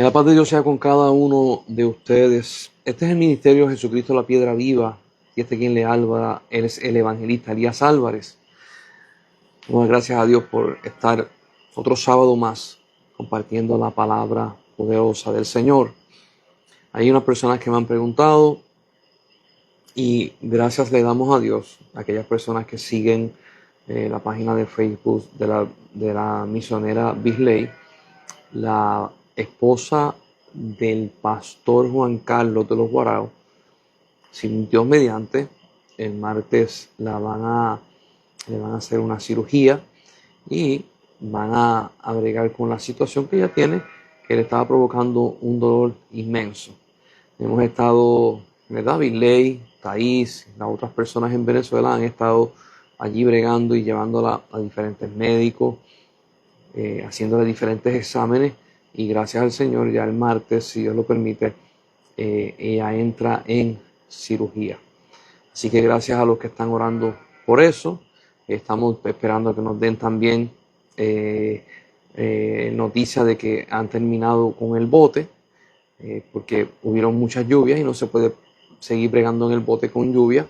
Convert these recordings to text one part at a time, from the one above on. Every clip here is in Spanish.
Que la paz de Dios sea con cada uno de ustedes. Este es el ministerio Jesucristo la Piedra Viva. Y quien le habla, él es el evangelista Elías Álvarez. Muchas gracias a Dios por estar otro sábado más compartiendo la palabra poderosa del Señor. Hay unas personas que me han preguntado y gracias le damos a Dios a aquellas personas que siguen la página de Facebook de la misionera Bisley, la esposa del pastor Juan Carlos de los Guaraos. Sin Dios mediante, el martes le van a hacer una cirugía y van a bregar con la situación que ella tiene, que le estaba provocando un dolor inmenso. Hemos estado, ¿verdad? Bisley, Thais, las otras personas en Venezuela han estado allí bregando y llevándola a diferentes médicos, haciéndole diferentes exámenes, y gracias al Señor ya el martes, si Dios lo permite, ella entra en cirugía. Así que gracias a los que están orando por eso. Estamos esperando que nos den también noticia de que han terminado con el bote, porque hubieron muchas lluvias y no se puede seguir bregando en el bote con lluvia.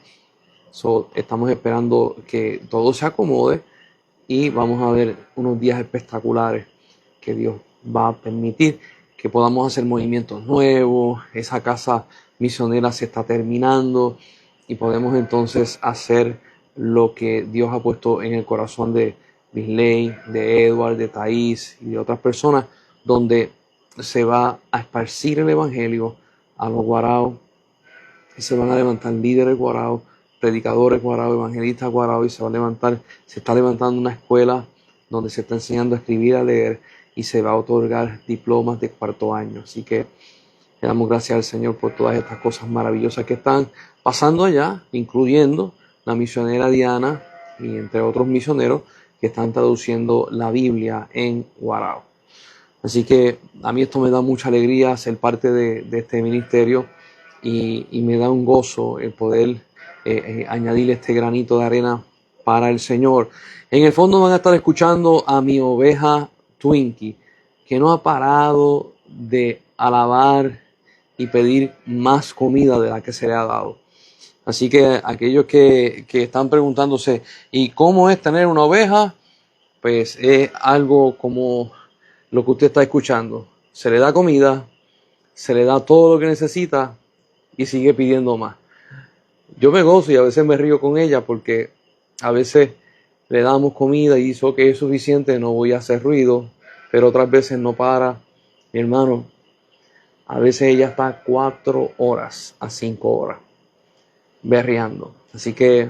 Estamos esperando que todo se acomode y vamos a ver unos días espectaculares que Dios va a permitir que podamos hacer movimientos nuevos. Esa casa misionera se está terminando y podemos entonces hacer lo que Dios ha puesto en el corazón de Bisley, de Edward, de Thais y de otras personas, donde se va a esparcir el evangelio a los guaraos y se van a levantar líderes guaraos, predicadores guaraos, evangelistas guaraos, y se está levantando una escuela donde se está enseñando a escribir, a leer, y se va a otorgar diplomas de cuarto año. Así que le damos gracias al Señor por todas estas cosas maravillosas que están pasando allá, incluyendo la misionera Diana y entre otros misioneros que están traduciendo la Biblia en guarao. Así que a mí esto me da mucha alegría ser parte de este ministerio y me da un gozo el poder añadir este granito de arena para el Señor. En el fondo van a estar escuchando a mi oveja Twinkie, que no ha parado de alabar y pedir más comida de la que se le ha dado. Así que aquellos que están preguntándose, ¿y cómo es tener una oveja? Pues es algo como lo que usted está escuchando. Se le da comida, se le da todo lo que necesita y sigue pidiendo más. Yo me gozo y a veces me río con ella porque a veces le damos comida y dice que es suficiente, no voy a hacer ruido, pero otras veces no para. Mi hermano, a veces ella está 4 horas a 5 horas berreando. Así que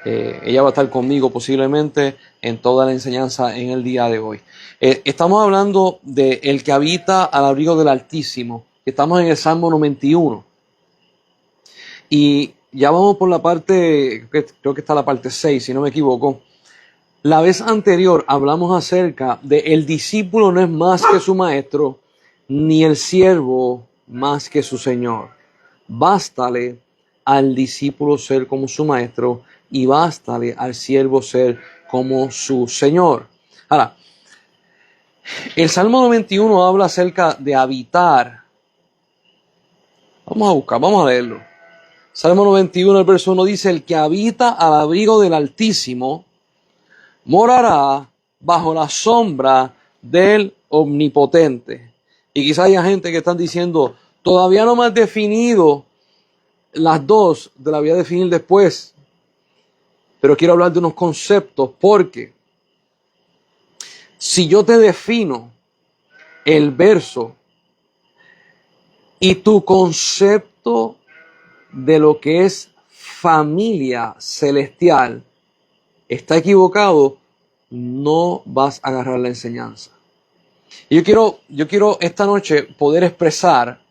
ella va a estar conmigo posiblemente en toda la enseñanza en el día de hoy. Estamos hablando de el que habita al abrigo del Altísimo. Estamos en el Salmo 91. Y ya vamos por la parte, creo que está la parte 6, si no me equivoco. La vez anterior hablamos acerca de el discípulo no es más que su maestro, ni el siervo más que su señor. Bástale al discípulo ser como su maestro y bástale al siervo ser como su señor. Ahora, el Salmo 91 habla acerca de habitar. Vamos a leerlo. Salmo 91, el verso 1 dice, el que habita al abrigo del Altísimo morará bajo la sombra del Omnipotente. Y quizá haya gente que están diciendo, todavía no me has definido las dos, te las voy a definir después. Pero quiero hablar de unos conceptos, porque si yo te defino el verso y tu concepto de lo que es familia celestial está equivocado, no vas a agarrar la enseñanza. Y yo quiero esta noche poder expresar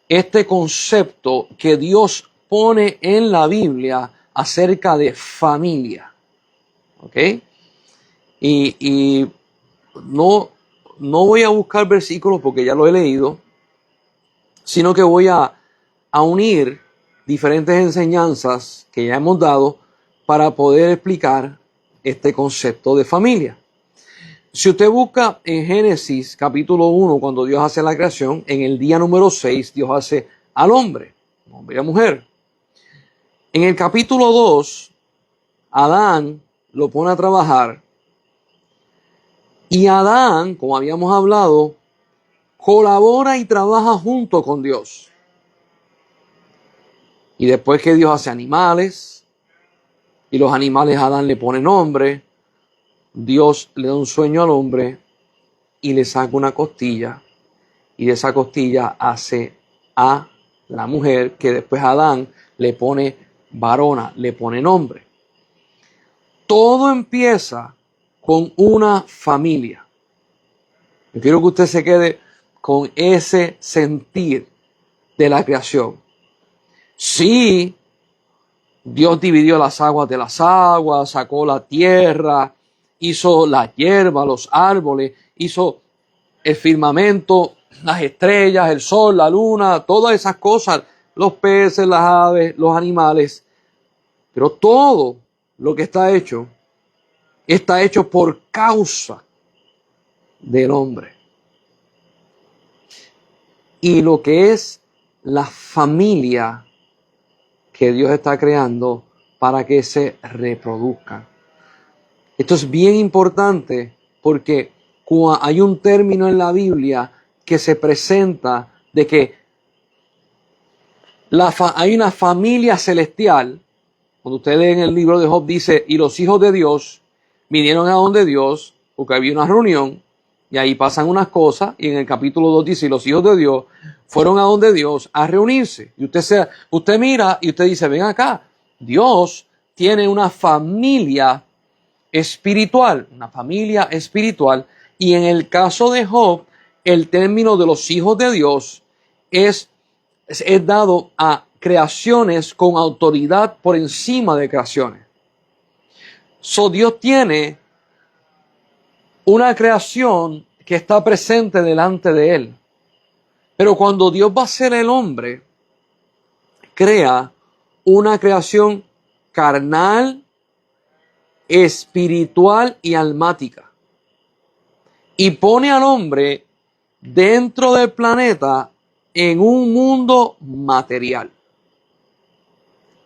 este concepto que Dios pone en la Biblia acerca de familia. ¿Ok? Y no voy a buscar versículos porque ya lo he leído, sino que voy a unir diferentes enseñanzas que ya hemos dado para poder explicar este concepto de familia. Si usted busca en Génesis capítulo 1, cuando Dios hace la creación, en el día número 6, Dios hace al hombre y a mujer. En el capítulo 2, Adán lo pone a trabajar y Adán, como habíamos hablado, colabora y trabaja junto con Dios. Y después que Dios hace animales, y los animales a Adán le pone nombre, Dios le da un sueño al hombre y le saca una costilla, y de esa costilla hace a la mujer, que después Adán le pone varona, le pone nombre. Todo empieza con una familia. Yo quiero que usted se quede con ese sentir de la creación. Sí, Dios dividió las aguas de las aguas, sacó la tierra, hizo la hierba, los árboles, hizo el firmamento, las estrellas, el sol, la luna, todas esas cosas, los peces, las aves, los animales. Pero todo lo que está hecho por causa del hombre. Y lo que es la familia que Dios está creando para que se reproduzcan. Esto es bien importante porque hay un término en la Biblia que se presenta de que hay una familia celestial. Cuando usted lee en el libro de Job dice, y los hijos de Dios vinieron a donde Dios, porque había una reunión, y ahí pasan unas cosas, y en el capítulo 2 dice, y los hijos de Dios fueron a donde Dios a reunirse. Y usted mira y usted dice, ven acá, Dios tiene una familia espiritual, y en el caso de Job, el término de los hijos de Dios es dado a creaciones con autoridad por encima de creaciones. Dios tiene una creación que está presente delante de él. Pero cuando Dios va a ser el hombre, crea una creación carnal, espiritual y almática. Y pone al hombre dentro del planeta en un mundo material.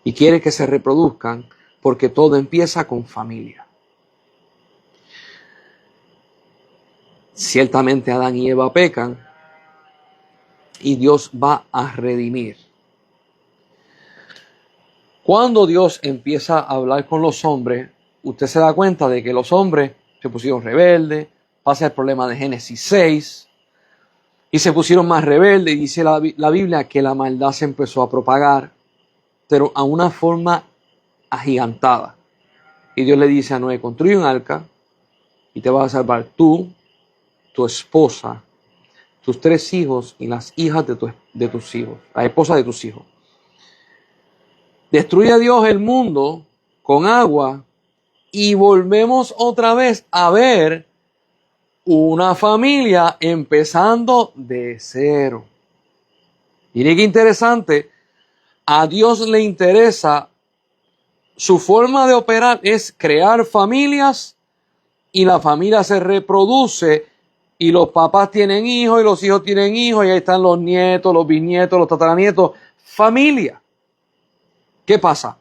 Y quiere que se reproduzcan porque todo empieza con familia. Ciertamente Adán y Eva pecan y Dios va a redimir. Cuando Dios empieza a hablar con los hombres, usted se da cuenta de que los hombres se pusieron rebeldes, pasa el problema de Génesis 6, y se pusieron más rebeldes, y dice la Biblia que la maldad se empezó a propagar, pero a una forma agigantada. Y Dios le dice a Noé, construye un arca y te vas a salvar tú, tu esposa, tus 3 hijos y las hijas de tus hijos, la esposa de tus hijos. Destruye a Dios el mundo con agua y volvemos otra vez a ver una familia empezando de cero. Mire qué interesante, a Dios le interesa, su forma de operar es crear familias y la familia se reproduce y los papás tienen hijos y los hijos tienen hijos y ahí están los nietos, los bisnietos, los tataranietos, familia. ¿Qué pasa?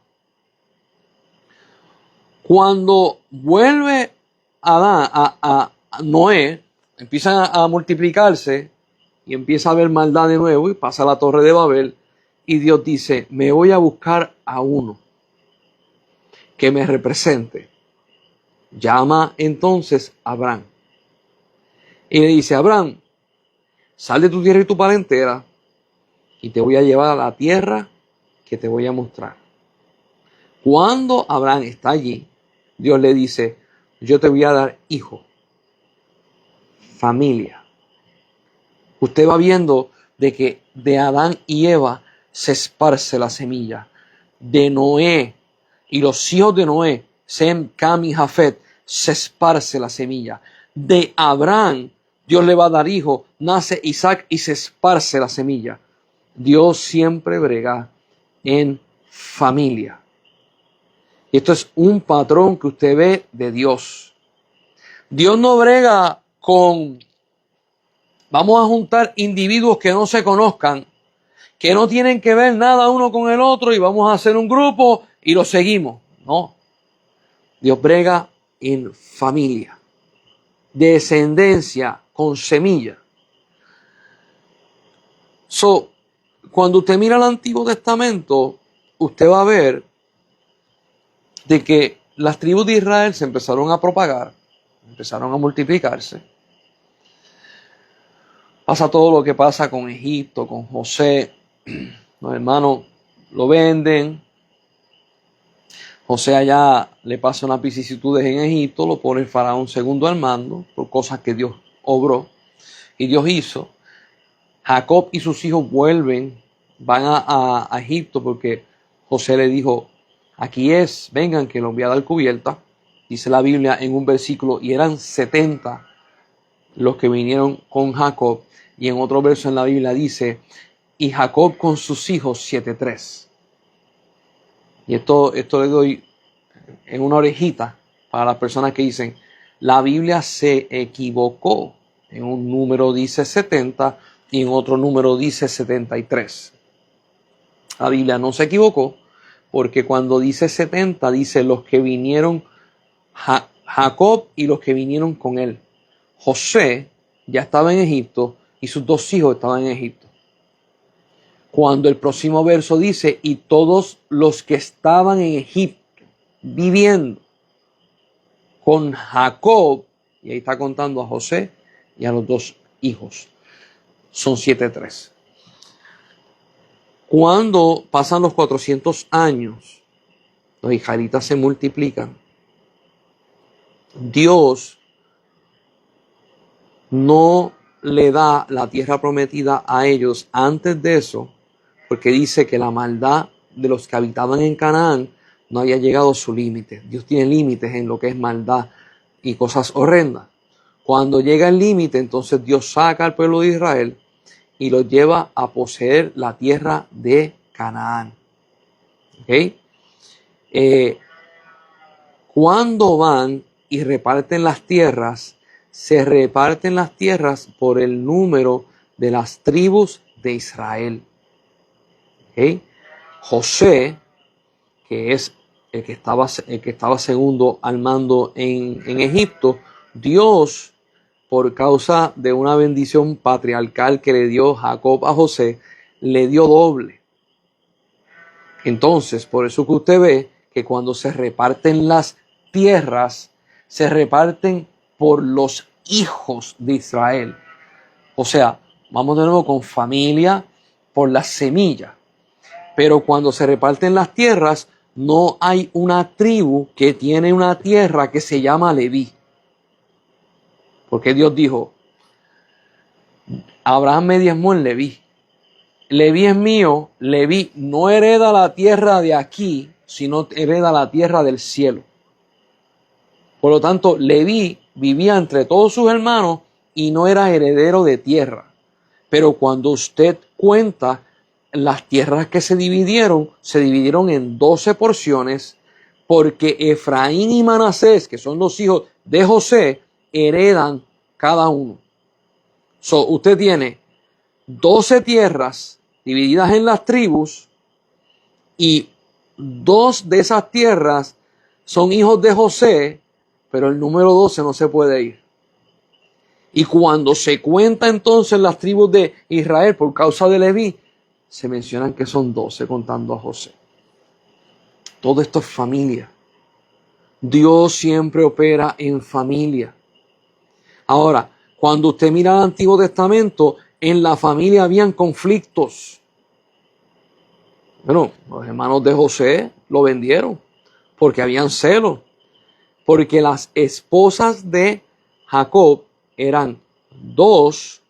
Cuando vuelve Adán a Noé, empiezan a multiplicarse y empieza a haber maldad de nuevo y pasa la torre de Babel y Dios dice, me voy a buscar a uno que me represente. Llama entonces a Abraham y le dice, Abraham, sal de tu tierra y tu parentela y te voy a llevar a la tierra que te voy a mostrar. Cuando Abraham está allí, Dios le dice, yo te voy a dar hijo, familia. Usted va viendo de que de Adán y Eva se esparce la semilla. De Noé y los hijos de Noé, Sem, Cam y Jafet, se esparce la semilla. De Abraham, Dios le va a dar hijo, nace Isaac y se esparce la semilla. Dios siempre brega en familia. Y esto es un patrón que usted ve de Dios. Dios no brega con, vamos a juntar individuos que no se conozcan, que no tienen que ver nada uno con el otro y vamos a hacer un grupo y lo seguimos. No. Dios brega en familia, descendencia, con semilla. Cuando usted mira el Antiguo Testamento, usted va a ver de que las tribus de Israel se empezaron a propagar, empezaron a multiplicarse. Pasa todo lo que pasa con Egipto, con José. Los hermanos lo venden. José allá le pasa unas vicisitudes en Egipto, lo pone el faraón segundo al mando por cosas que Dios obró y Dios hizo. Jacob y sus hijos van a Egipto porque José le dijo, aquí es, vengan que los voy a dar cubierta. Dice la Biblia en un versículo, y eran 70 los que vinieron con Jacob. Y en otro verso en la Biblia dice, y Jacob con sus hijos 73. Y esto le doy en una orejita para las personas que dicen, la Biblia se equivocó. En un número dice 70 y en otro número dice 73. La Biblia no se equivocó porque cuando dice 70 dice los que vinieron Jacob y los que vinieron con él. José ya estaba en Egipto y sus dos hijos estaban en Egipto. Cuando el próximo verso dice, y todos los que estaban en Egipto viviendo con Jacob, y ahí está contando a José y a los dos hijos, son 73. Cuando pasan los 400 años, los israelitas se multiplican. Dios no le da la tierra prometida a ellos antes de eso, porque dice que la maldad de los que habitaban en Canaán no había llegado a su límite. Dios tiene límites en lo que es maldad y cosas horrendas. Cuando llega el límite, entonces Dios saca al pueblo de Israel y los lleva a poseer la tierra de Canaán. ¿Okay? Cuando van y reparten las tierras, se reparten las tierras por el número de las tribus de Israel. ¿Okay? José, que es el que estaba segundo al mando en Egipto, Dios, por causa de una bendición patriarcal que le dio Jacob a José, le dio doble. Entonces, por eso que usted ve que cuando se reparten las tierras, se reparten por los hijos de Israel. O sea, vamos de nuevo con familia, por la semilla. Pero cuando se reparten las tierras, no hay una tribu que tiene una tierra que se llama Leví. Porque Dios dijo, Abraham me diezmó en Leví. Leví es mío, Leví no hereda la tierra de aquí, sino hereda la tierra del cielo. Por lo tanto, Leví vivía entre todos sus hermanos y no era heredero de tierra. Pero cuando usted cuenta las tierras que se dividieron en 12 porciones, porque Efraín y Manasés, que son los hijos de José, heredan cada uno. Usted tiene 12 tierras divididas en las tribus y 2 de esas tierras son hijos de José, pero el número 12 no se puede ir. Y cuando se cuenta entonces las tribus de Israel por causa de Leví, se mencionan que son 12 contando a José. Todo esto es familia. Dios siempre opera en familia. Ahora, cuando usted mira el Antiguo Testamento, en la familia habían conflictos. Bueno, los hermanos de José lo vendieron porque habían celos. Porque las esposas de Jacob eran 2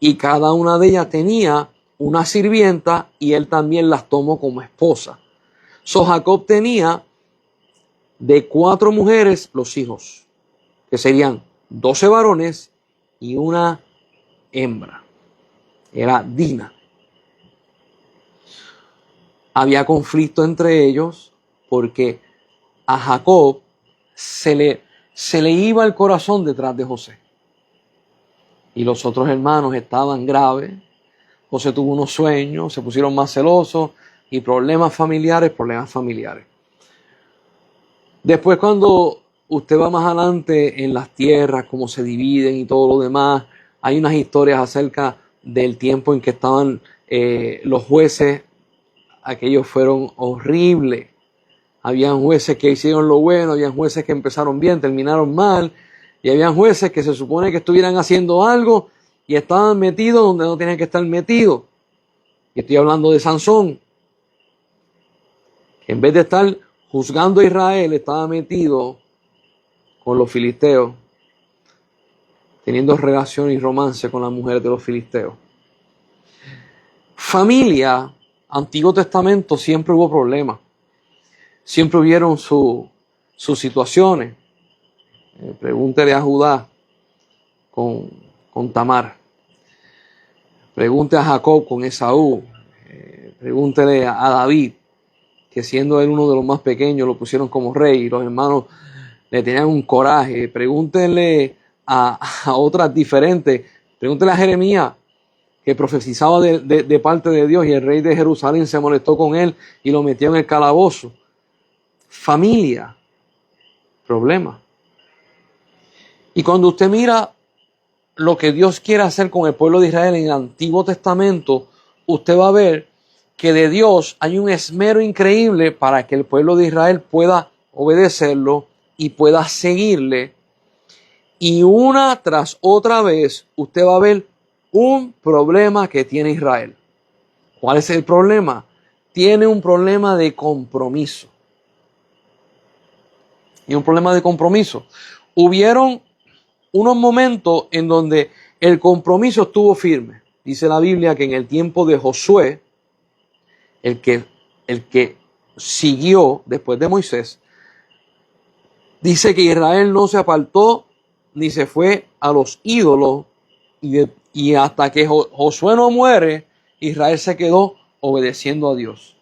y cada una de ellas tenía una sirvienta y él también las tomó como esposa. Jacob tenía de 4 mujeres los hijos, que serían 12 varones y una hembra. Era Dina. Había conflicto entre ellos porque a Jacob se se le iba el corazón detrás de José. Y los otros hermanos estaban graves. José tuvo unos sueños, se pusieron más celosos y problemas familiares. Después, cuando usted va más adelante en las tierras, cómo se dividen y todo lo demás, hay unas historias acerca del tiempo en que estaban los jueces. Aquellos fueron horribles. Habían jueces que hicieron lo bueno, habían jueces que empezaron bien, terminaron mal, y habían jueces que se supone que estuvieran haciendo algo y estaban metidos donde no tenían que estar metidos. Y estoy hablando de Sansón, que en vez de estar juzgando a Israel, estaba metido con los filisteos, teniendo relación y romance con las mujeres de los filisteos. Familia, Antiguo Testamento, siempre hubo problemas. Siempre hubieron sus situaciones. Pregúntele a Judá con Tamar. Pregunte a Jacob con Esaú. Pregúntele a David, que siendo él uno de los más pequeños, lo pusieron como rey y los hermanos le tenían un coraje. Pregúntenle a otras diferentes. Pregúntele a Jeremías, que profetizaba de parte de Dios, y el rey de Jerusalén se molestó con él y lo metió en el calabozo. Familia, problema. Y cuando usted mira lo que Dios quiere hacer con el pueblo de Israel en el Antiguo Testamento, usted va a ver que de Dios hay un esmero increíble para que el pueblo de Israel pueda obedecerlo y pueda seguirle. Y una tras otra vez usted va a ver un problema que tiene Israel. ¿Cuál es el problema? Tiene un problema de compromiso. Y un problema de compromiso. Hubieron unos momentos en donde el compromiso estuvo firme. Dice la Biblia que en el tiempo de Josué, el que siguió después de Moisés, dice que Israel no se apartó ni se fue a los ídolos, y hasta que Josué no muere, Israel se quedó obedeciendo a Dios.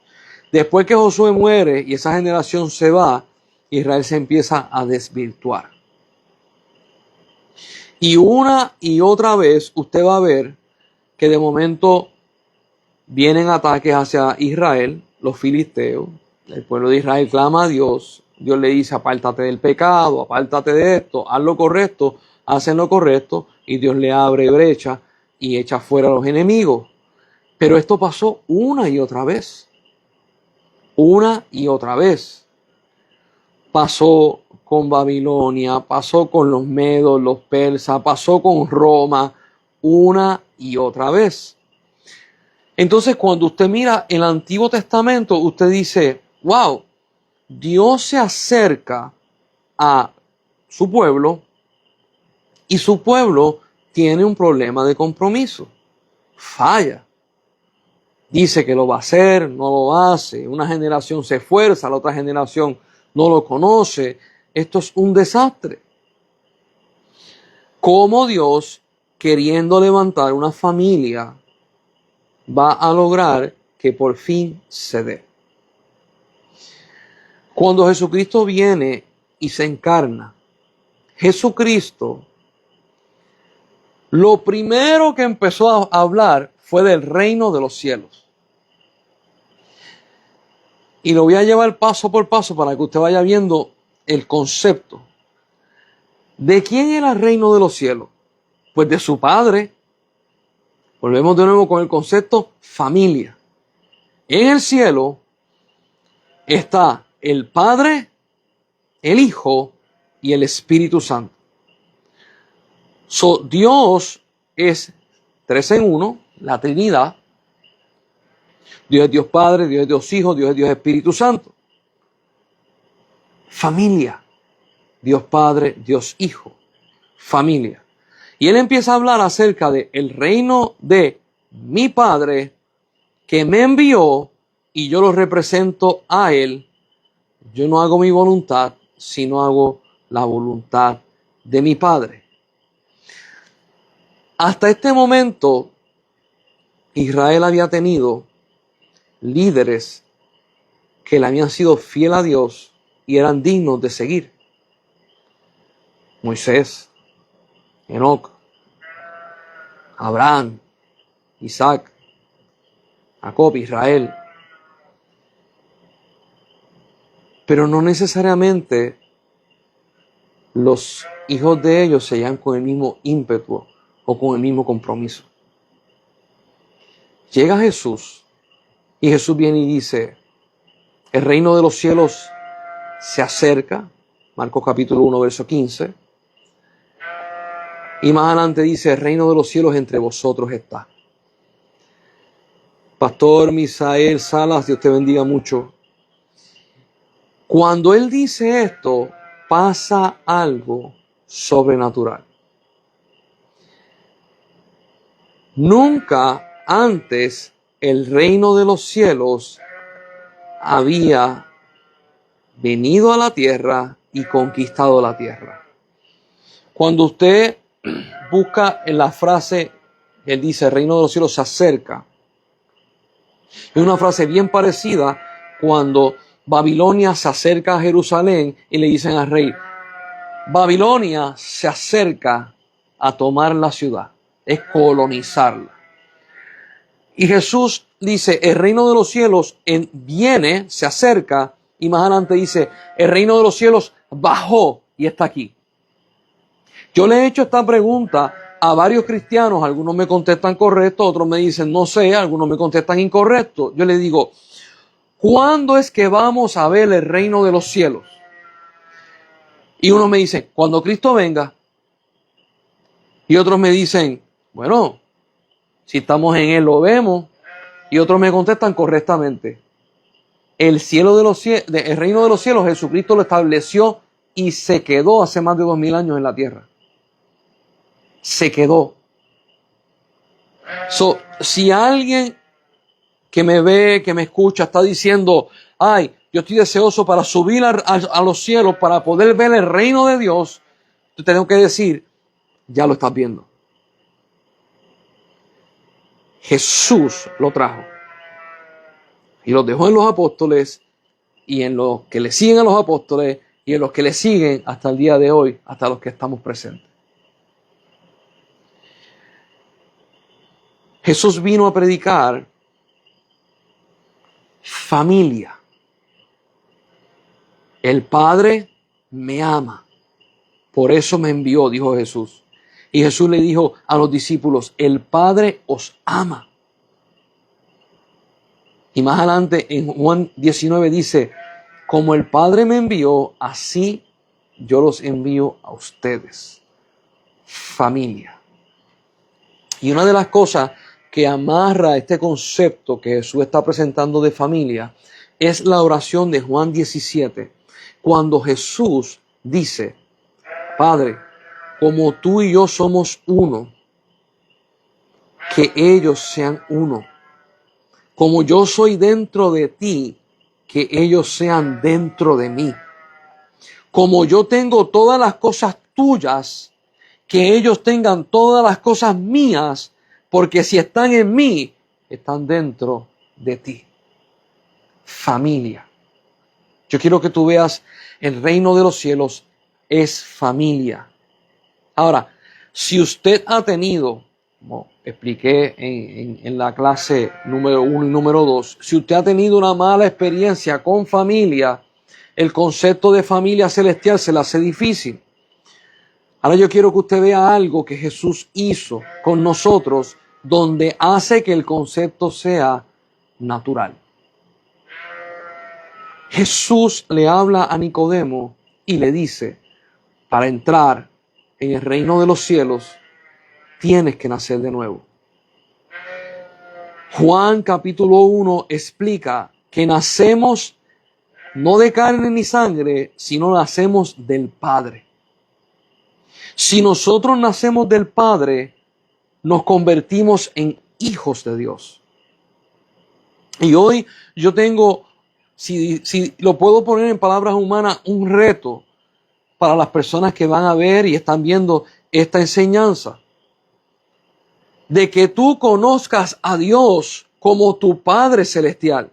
Después que Josué muere y esa generación se va, Israel se empieza a desvirtuar. Y una y otra vez usted va a ver que de momento vienen ataques hacia Israel, los filisteos. El pueblo de Israel clama a Dios. Dios le dice: apártate del pecado, apártate de esto, haz lo correcto, hacen lo correcto, y Dios le abre brecha y echa fuera a los enemigos. Pero esto pasó una y otra vez. Una y otra vez. Pasó con Babilonia, pasó con los medos, los persas, pasó con Roma, una y otra vez. Entonces, cuando usted mira el Antiguo Testamento, usted dice: wow, Dios se acerca a su pueblo y su pueblo tiene un problema de compromiso. Falla. Dice que lo va a hacer, no lo hace. Una generación se esfuerza, la otra generación no lo conoce. Esto es un desastre. ¿Cómo Dios, queriendo levantar una familia, va a lograr que por fin se dé? Cuando Jesucristo viene y se encarna, Jesucristo, lo primero que empezó a hablar fue del reino de los cielos. Y lo voy a llevar paso por paso para que usted vaya viendo el concepto. ¿De quién era el reino de los cielos? Pues de su Padre. Volvemos de nuevo con el concepto familia. En el cielo está el Padre, el Hijo y el Espíritu Santo. Dios es 3 en 1, la Trinidad. Dios es Dios Padre, Dios es Dios Hijo, Dios es Dios Espíritu Santo. Familia. Dios Padre, Dios Hijo. Familia. Y él empieza a hablar acerca de el reino de mi Padre, que me envió y yo lo represento a él. Yo no hago mi voluntad, sino hago la voluntad de mi Padre. Hasta este momento, Israel había tenido líderes que le habían sido fiel a Dios y eran dignos de seguir. Moisés, Enoc, Abraham, Isaac, Jacob, Israel. Pero no necesariamente los hijos de ellos se hallan con el mismo ímpetu o con el mismo compromiso. Llega Jesús y Jesús viene y dice, el reino de los cielos se acerca, Marcos capítulo 1, verso 15, y más adelante dice, el reino de los cielos entre vosotros está. Pastor Misael Salas, Dios te bendiga mucho. Cuando él dice esto, pasa algo sobrenatural. Nunca antes el reino de los cielos había venido a la tierra y conquistado la tierra. Cuando usted busca en la frase, él dice, el reino de los cielos se acerca. Es una frase bien parecida cuando Babilonia se acerca a Jerusalén y le dicen al rey, Babilonia se acerca a tomar la ciudad, es colonizarla. Y Jesús dice, el reino de los cielos viene, se acerca, y más adelante dice, el reino de los cielos bajó y está aquí. Yo le he hecho esta pregunta a varios cristianos, algunos me contestan correcto, otros me dicen no sé, algunos me contestan incorrecto. Yo le digo, ¿cuándo es que vamos a ver el reino de los cielos? Y uno me dice, cuando Cristo venga. Y otros me dicen, bueno, si estamos en Él lo vemos. Y otros me contestan correctamente. El cielo de los cielos, el reino de los cielos, Jesucristo lo estableció y se quedó hace más de 2000 años en la tierra. Se quedó. Si alguien que me ve, que me escucha, está diciendo, ay, yo estoy deseoso para subir a los cielos, para poder ver el reino de Dios, yo tengo que decir, ya lo estás viendo. Jesús lo trajo. Y los dejó en los apóstoles, y en los que le siguen a los apóstoles, y en los que le siguen hasta el día de hoy, hasta los que estamos presentes. Jesús vino a predicar familia. El Padre me ama, por eso me envió, dijo Jesús. Y Jesús le dijo a los discípulos, el Padre os ama. Y más adelante en Juan 19 dice, como el Padre me envió, así yo los envío a ustedes. Familia. Y una de las cosas que amarra este concepto que Jesús está presentando de familia es la oración de Juan 17, cuando Jesús dice, Padre, como tú y yo somos uno, que ellos sean uno. Como yo soy dentro de ti, que ellos sean dentro de mí. Como yo tengo todas las cosas tuyas, que ellos tengan todas las cosas mías, porque si están en mí, están dentro de ti. Familia. Yo quiero que tú veas, el reino de los cielos es familia. Ahora, si usted ha tenido, como expliqué en la clase número 1 y número 2, si usted ha tenido una mala experiencia con familia, el concepto de familia celestial se le hace difícil. Ahora yo quiero que usted vea algo que Jesús hizo con nosotros, donde hace que el concepto sea natural. Jesús le habla a Nicodemo y le dice, para entrar en el reino de los cielos, tienes que nacer de nuevo. Juan capítulo 1 explica que nacemos no de carne ni sangre, sino nacemos del Padre. Si nosotros nacemos del Padre, nos convertimos en hijos de Dios. Y hoy yo tengo, si lo puedo poner en palabras humanas, un reto para las personas que van a ver y están viendo esta enseñanza. De que tú conozcas a Dios como tu Padre Celestial.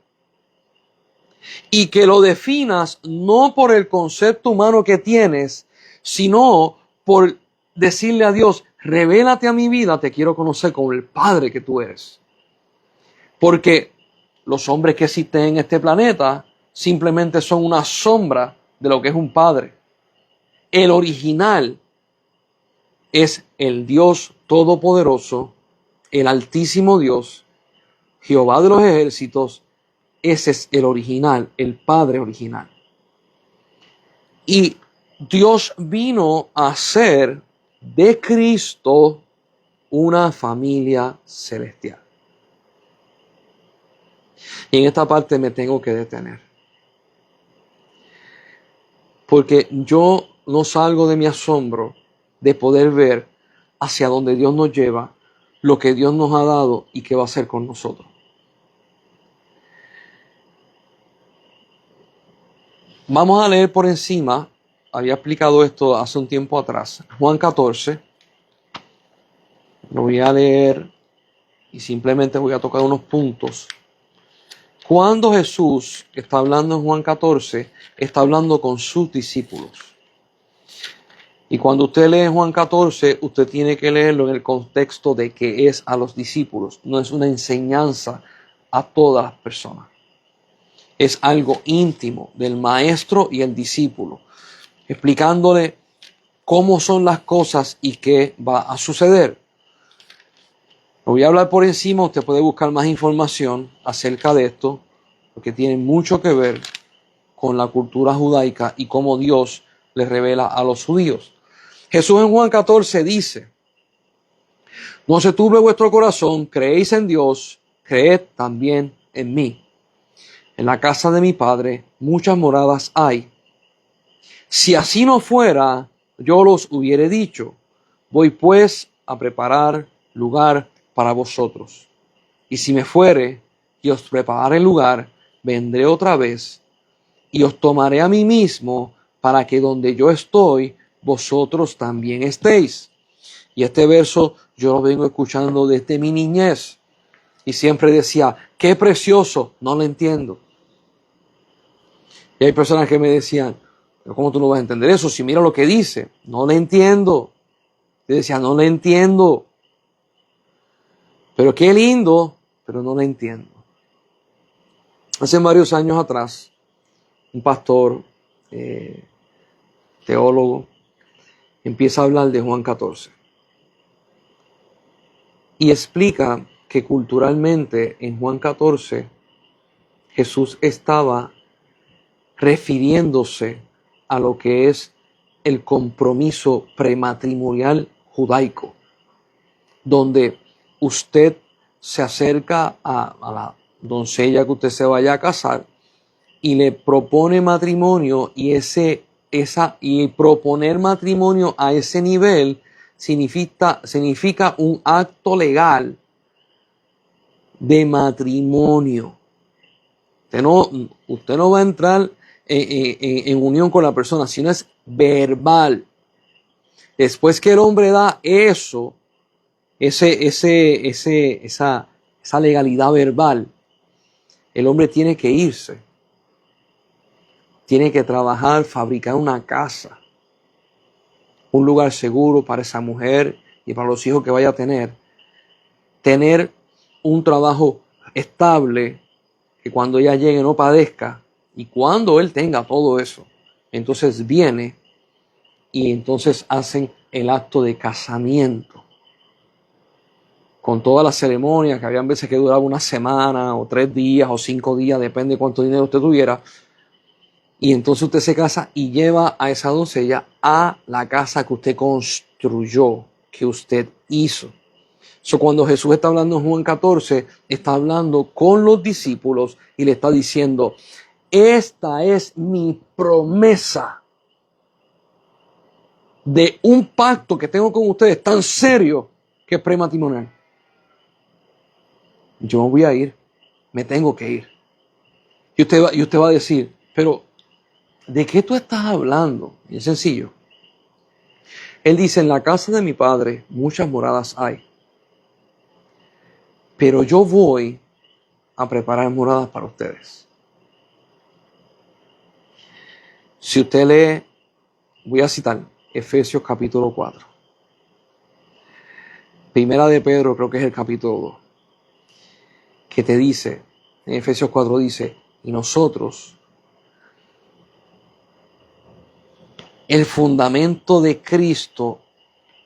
Y que lo definas no por el concepto humano que tienes, sino por decirle a Dios, revélate a mi vida, te quiero conocer como el Padre que tú eres. Porque los hombres que existen en este planeta simplemente son una sombra de lo que es un Padre. El original es el Dios Todopoderoso, el Altísimo Dios, Jehová de los ejércitos. Ese es el original, el Padre original. Y Dios vino a hacer de Cristo una familia celestial. Y en esta parte me tengo que detener. Porque yo no salgo de mi asombro de poder ver hacia donde Dios nos lleva, lo que Dios nos ha dado y qué va a hacer con nosotros. Vamos a leer por encima, había explicado esto hace un tiempo atrás, Juan 14. Lo voy a leer y simplemente voy a tocar unos puntos. Cuando Jesús está hablando en Juan 14, está hablando con sus discípulos. Y cuando usted lee Juan 14, usted tiene que leerlo en el contexto de que es a los discípulos. No es una enseñanza a todas las personas. Es algo íntimo del maestro y el discípulo, explicándole cómo son las cosas y qué va a suceder. Lo voy a hablar por encima, usted puede buscar más información acerca de esto, porque tiene mucho que ver con la cultura judaica y cómo Dios le revela a los judíos. Jesús en Juan 14 dice, no se turbe vuestro corazón, creéis en Dios, creed también en mí. En la casa de mi Padre muchas moradas hay. Si así no fuera, yo los hubiere dicho, voy pues a preparar lugar para vosotros. Y si me fuere y os prepararé lugar, vendré otra vez y os tomaré a mí mismo para que donde yo estoy, vosotros también estéis. Y este verso yo lo vengo escuchando desde mi niñez. Y siempre decía, qué precioso, no lo entiendo. Y hay personas que me decían, pero ¿cómo tú no vas a entender eso? Si mira lo que dice, no lo entiendo. Yo decía, no lo entiendo. Pero qué lindo, pero no lo entiendo. Hace varios años atrás, un pastor, teólogo, empieza a hablar de Juan 14. Y explica que culturalmente en Juan 14 Jesús estaba refiriéndose a lo que es el compromiso prematrimonial judaico, donde usted se acerca a la doncella que usted se vaya a casar y le propone matrimonio y proponer matrimonio a ese nivel significa un acto legal de matrimonio. Usted no va a entrar en unión con la persona, sino es verbal. Después que el hombre da eso, esa legalidad verbal, el hombre tiene que irse. Tiene que trabajar, fabricar una casa, un lugar seguro para esa mujer y para los hijos que vaya a tener. Tener un trabajo estable, que cuando ella llegue no padezca. Y cuando él tenga todo eso, entonces viene y entonces hacen el acto de casamiento. Con toda la ceremonia, que habían veces que duraba una semana, o 3 días, o 5 días, depende de cuánto dinero usted tuviera. Y entonces usted se casa y lleva a esa doncella a la casa que usted construyó, que usted hizo. Cuando Jesús está hablando en Juan 14, está hablando con los discípulos y le está diciendo, esta es mi promesa de un pacto que tengo con ustedes tan serio que es prematrimonial. Yo me voy a ir, me tengo que ir. Y usted va a decir, pero ¿de qué tú estás hablando? Y es sencillo. Él dice, en la casa de mi Padre muchas moradas hay. Pero yo voy a preparar moradas para ustedes. Si usted lee, voy a citar Efesios capítulo 4. Primera de Pedro, creo que es el capítulo 2, que te dice, en Efesios 4 dice, y nosotros, el fundamento de Cristo,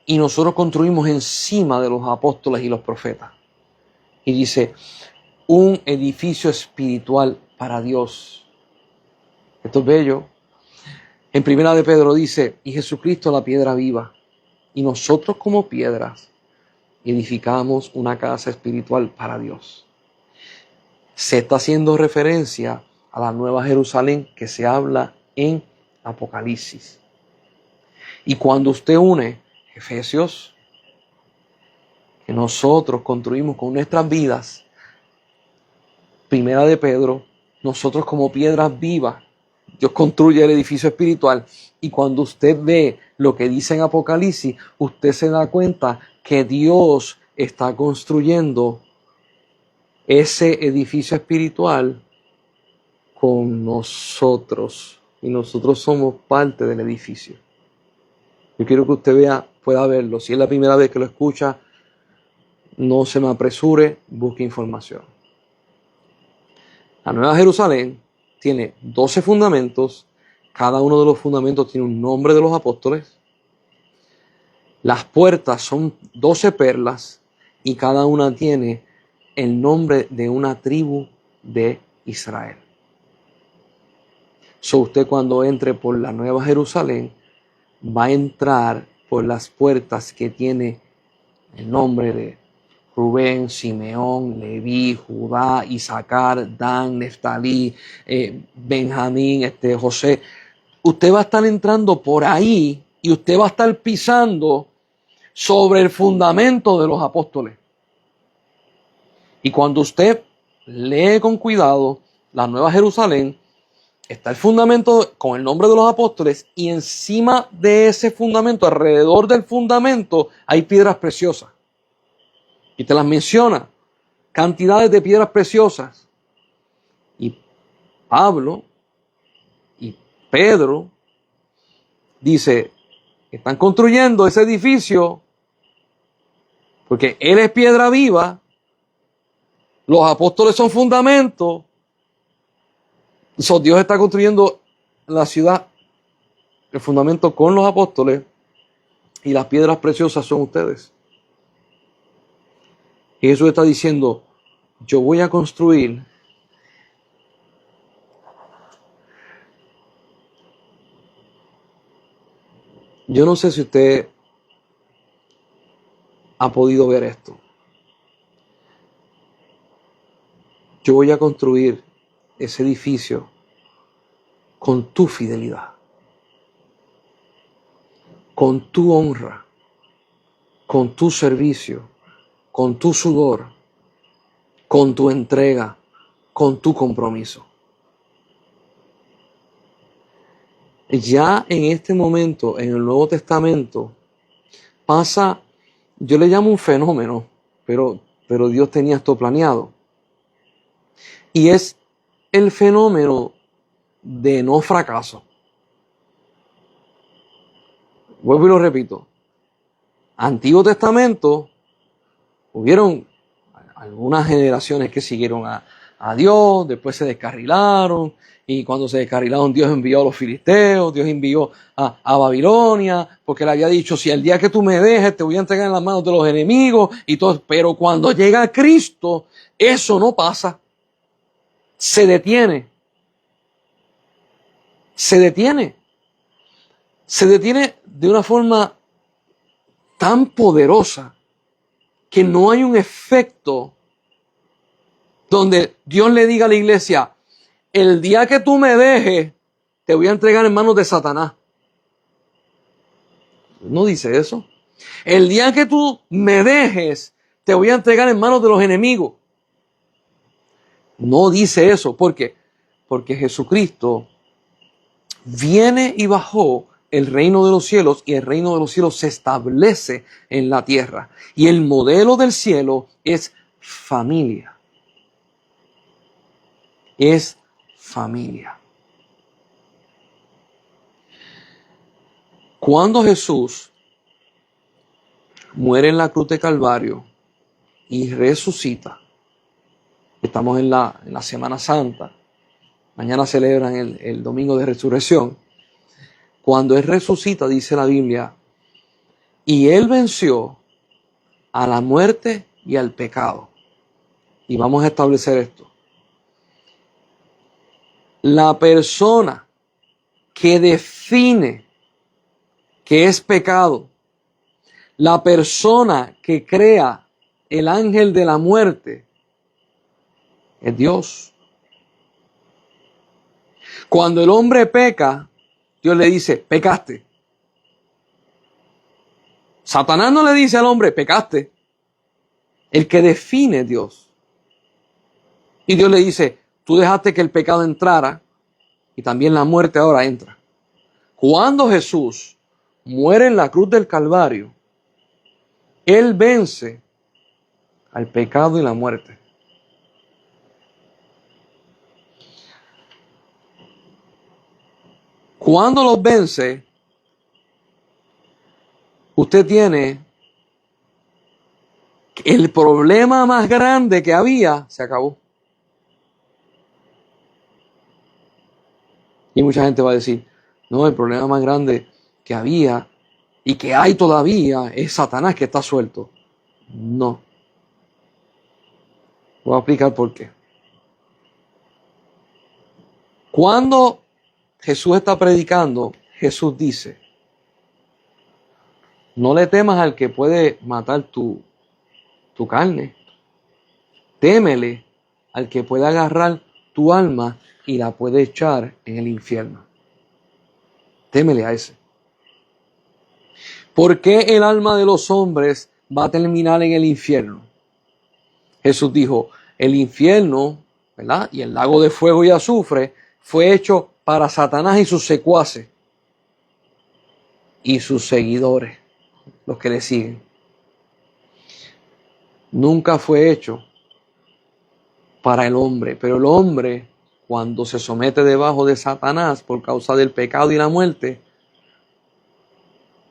y nosotros construimos encima de los apóstoles y los profetas. Y dice, un edificio espiritual para Dios. Esto es bello. En Primera de Pedro dice, y Jesucristo la piedra viva, y nosotros como piedras edificamos una casa espiritual para Dios. Se está haciendo referencia a la Nueva Jerusalén que se habla en Apocalipsis. Y cuando usted une Efesios, que nosotros construimos con nuestras vidas, Primera de Pedro, nosotros como piedras vivas, Dios construye el edificio espiritual. Y cuando usted ve lo que dice en Apocalipsis, usted se da cuenta que Dios está construyendo ese edificio espiritual con nosotros. Y nosotros somos parte del edificio. Yo quiero que usted pueda verlo. Si es la primera vez que lo escucha, no se me apresure, busque información. La Nueva Jerusalén tiene 12 fundamentos. Cada uno de los fundamentos tiene un nombre de los apóstoles. Las puertas son 12 perlas y cada una tiene el nombre de una tribu de Israel. Usted cuando entre por la Nueva Jerusalén va a entrar por las puertas que tiene el nombre de Rubén, Simeón, Leví, Judá, Isaacar, Dan, Neftalí, Benjamín, José. Usted va a estar entrando por ahí y usted va a estar pisando sobre el fundamento de los apóstoles. Y cuando usted lee con cuidado la Nueva Jerusalén, está el fundamento con el nombre de los apóstoles y encima de ese fundamento, alrededor del fundamento, hay piedras preciosas. Y te las menciona, cantidades de piedras preciosas. Y Pablo y Pedro dice, están construyendo ese edificio porque él es piedra viva, los apóstoles son fundamentos. Dios está construyendo la ciudad, el fundamento con los apóstoles y las piedras preciosas son ustedes. Y Jesús está diciendo, yo voy a construir yo no sé si usted ha podido ver esto. Yo voy a construir ese edificio con tu fidelidad, con tu honra, con tu servicio, con tu sudor, con tu entrega, con tu compromiso. Ya en este momento, en el Nuevo Testamento, pasa, yo le llamo un fenómeno, pero Dios tenía esto planeado. Y es el fenómeno de no fracaso. Vuelvo y lo repito. Antiguo Testamento, hubieron algunas generaciones que siguieron a Dios, después se descarrilaron, y cuando se descarrilaron Dios envió a los filisteos, Dios envió a Babilonia, porque le había dicho, si el día que tú me dejes te voy a entregar en las manos de los enemigos, y todo. Pero cuando llega Cristo, eso no pasa. Se detiene. Se detiene. Se detiene de una forma tan poderosa que no hay un efecto donde Dios le diga a la iglesia, el día que tú me dejes, te voy a entregar en manos de Satanás. No dice eso. El día que tú me dejes, te voy a entregar en manos de los enemigos. No dice eso. ¿Por qué? Porque Jesucristo viene y bajó el reino de los cielos y el reino de los cielos se establece en la tierra. Y el modelo del cielo es familia. Es familia. Cuando Jesús muere en la cruz de Calvario y resucita, estamos en la Semana Santa, mañana celebran el Domingo de Resurrección. Cuando Él resucita, dice la Biblia, y Él venció a la muerte y al pecado. Y vamos a establecer esto. La persona que define qué es pecado, la persona que crea el ángel de la muerte, es Dios. Cuando el hombre peca, Dios le dice, pecaste. Satanás no le dice al hombre, pecaste. El que define es Dios. Y Dios le dice, tú dejaste que el pecado entrara y también la muerte ahora entra. Cuando Jesús muere en la cruz del Calvario, Él vence al pecado y la muerte. Cuando los vence, usted tiene el problema más grande que había, se acabó. Y mucha gente va a decir, no, el problema más grande que había y que hay todavía es Satanás que está suelto. No. Voy a explicar por qué. Cuando Jesús está predicando, Jesús dice, no le temas al que puede matar tu carne. Témele al que puede agarrar tu alma y la puede echar en el infierno. Témele a ese. ¿Por qué el alma de los hombres va a terminar en el infierno? Jesús dijo, el infierno, ¿verdad? Y el lago de fuego y azufre fue hecho para Satanás y sus secuaces y sus seguidores, los que le siguen. Nunca fue hecho para el hombre, pero el hombre, cuando se somete debajo de Satanás por causa del pecado y la muerte,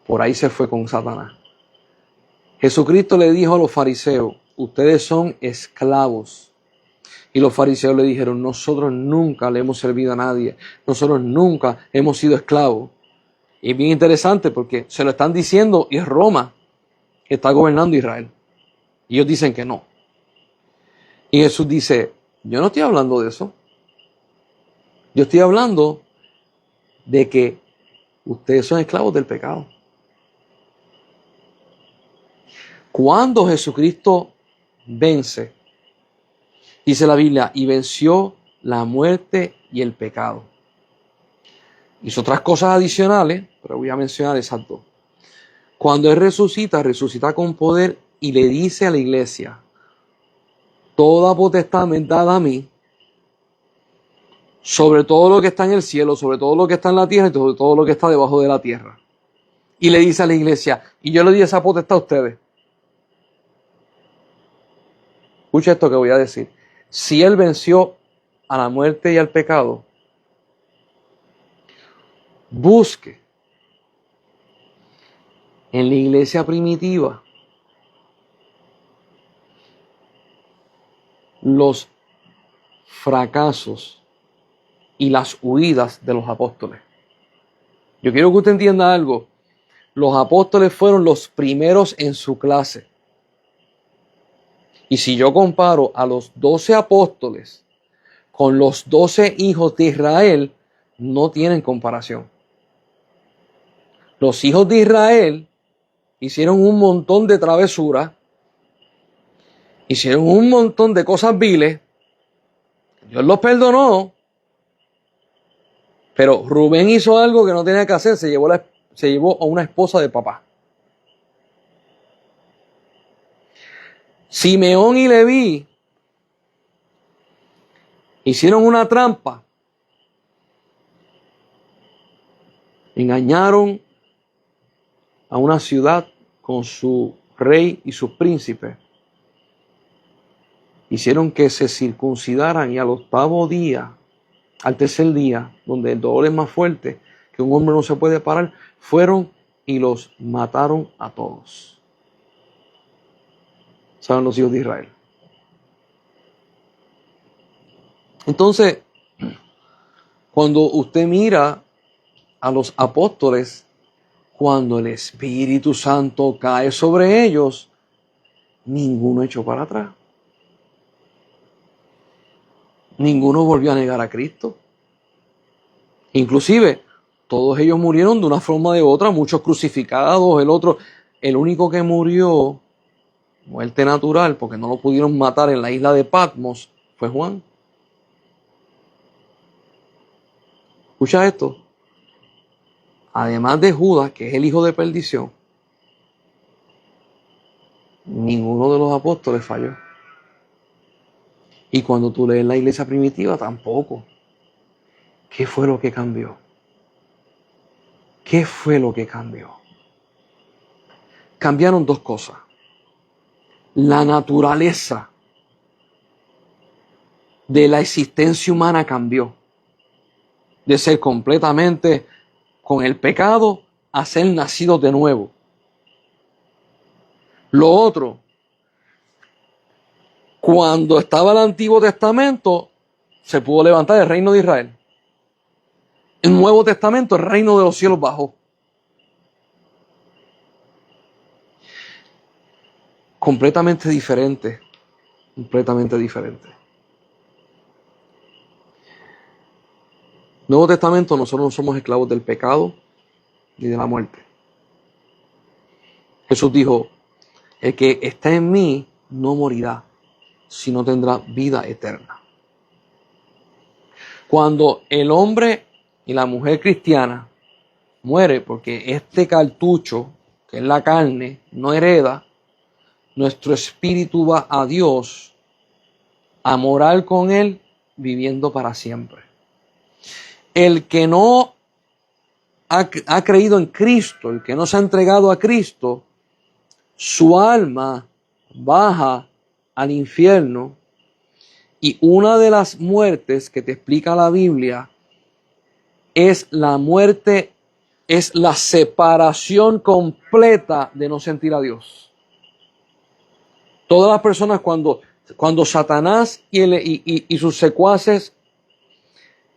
por ahí se fue con Satanás. Jesucristo le dijo a los fariseos, ustedes son esclavos. Y los fariseos le dijeron, nosotros nunca le hemos servido a nadie, nosotros nunca hemos sido esclavos. Y es bien interesante porque se lo están diciendo y es Roma que está gobernando Israel. Y ellos dicen que no. Y Jesús dice, yo no estoy hablando de eso. Yo estoy hablando de que ustedes son esclavos del pecado. Cuando Jesucristo vence, dice la Biblia, y venció la muerte y el pecado. Hizo otras cosas adicionales, pero voy a mencionar esas dos. Cuando Él resucita, resucita con poder y le dice a la iglesia, toda potestad me es dada a mí, sobre todo lo que está en el cielo, sobre todo lo que está en la tierra y sobre todo lo que está debajo de la tierra. Y le dice a la iglesia, y yo le di esa potestad a ustedes. Escucha esto que voy a decir. Si Él venció a la muerte y al pecado, busque en la iglesia primitiva los fracasos y las huidas de los apóstoles. Yo quiero que usted entienda algo. Los apóstoles fueron los primeros en su clase. Y si yo comparo a los 12 apóstoles con los 12 hijos de Israel, no tienen comparación. Los hijos de Israel hicieron un montón de travesuras, hicieron un montón de cosas viles, Dios los perdonó, pero Rubén hizo algo que no tenía que hacer, se llevó a una esposa de papá. Simeón y Leví hicieron una trampa, engañaron a una ciudad con su rey y sus príncipes, hicieron que se circuncidaran y al octavo día, al tercer día, donde el dolor es más fuerte, que un hombre no se puede parar, fueron y los mataron a todos. Saben los hijos de Israel. Entonces, cuando usted mira a los apóstoles, cuando el Espíritu Santo cae sobre ellos, ninguno echó para atrás. Ninguno volvió a negar a Cristo. Inclusive, todos ellos murieron de una forma o de otra, muchos crucificados, el único que murió, muerte natural, porque no lo pudieron matar en la isla de Patmos, fue Juan. Escucha esto. Además de Judas, que es el hijo de perdición, ninguno de los apóstoles falló. Y cuando tú lees la iglesia primitiva, tampoco. ¿Qué fue lo que cambió? ¿Qué fue lo que cambió? Cambiaron dos cosas. La naturaleza de la existencia humana cambió. De ser completamente con el pecado a ser nacidos de nuevo. Lo otro, cuando estaba el Antiguo Testamento, se pudo levantar el reino de Israel. En el Nuevo Testamento, el reino de los cielos bajó. Completamente diferente. Completamente diferente. Nuevo Testamento, nosotros no somos esclavos del pecado ni de la muerte. Jesús dijo, el que está en mí no morirá, sino tendrá vida eterna. Cuando el hombre y la mujer cristiana muere porque este cartucho, que es la carne, no hereda, nuestro espíritu va a Dios a morar con Él viviendo para siempre. El que no ha creído en Cristo, el que no se ha entregado a Cristo, su alma baja al infierno y una de las muertes que te explica la Biblia es la muerte, es la separación completa de no sentir a Dios. Todas las personas cuando Satanás y sus secuaces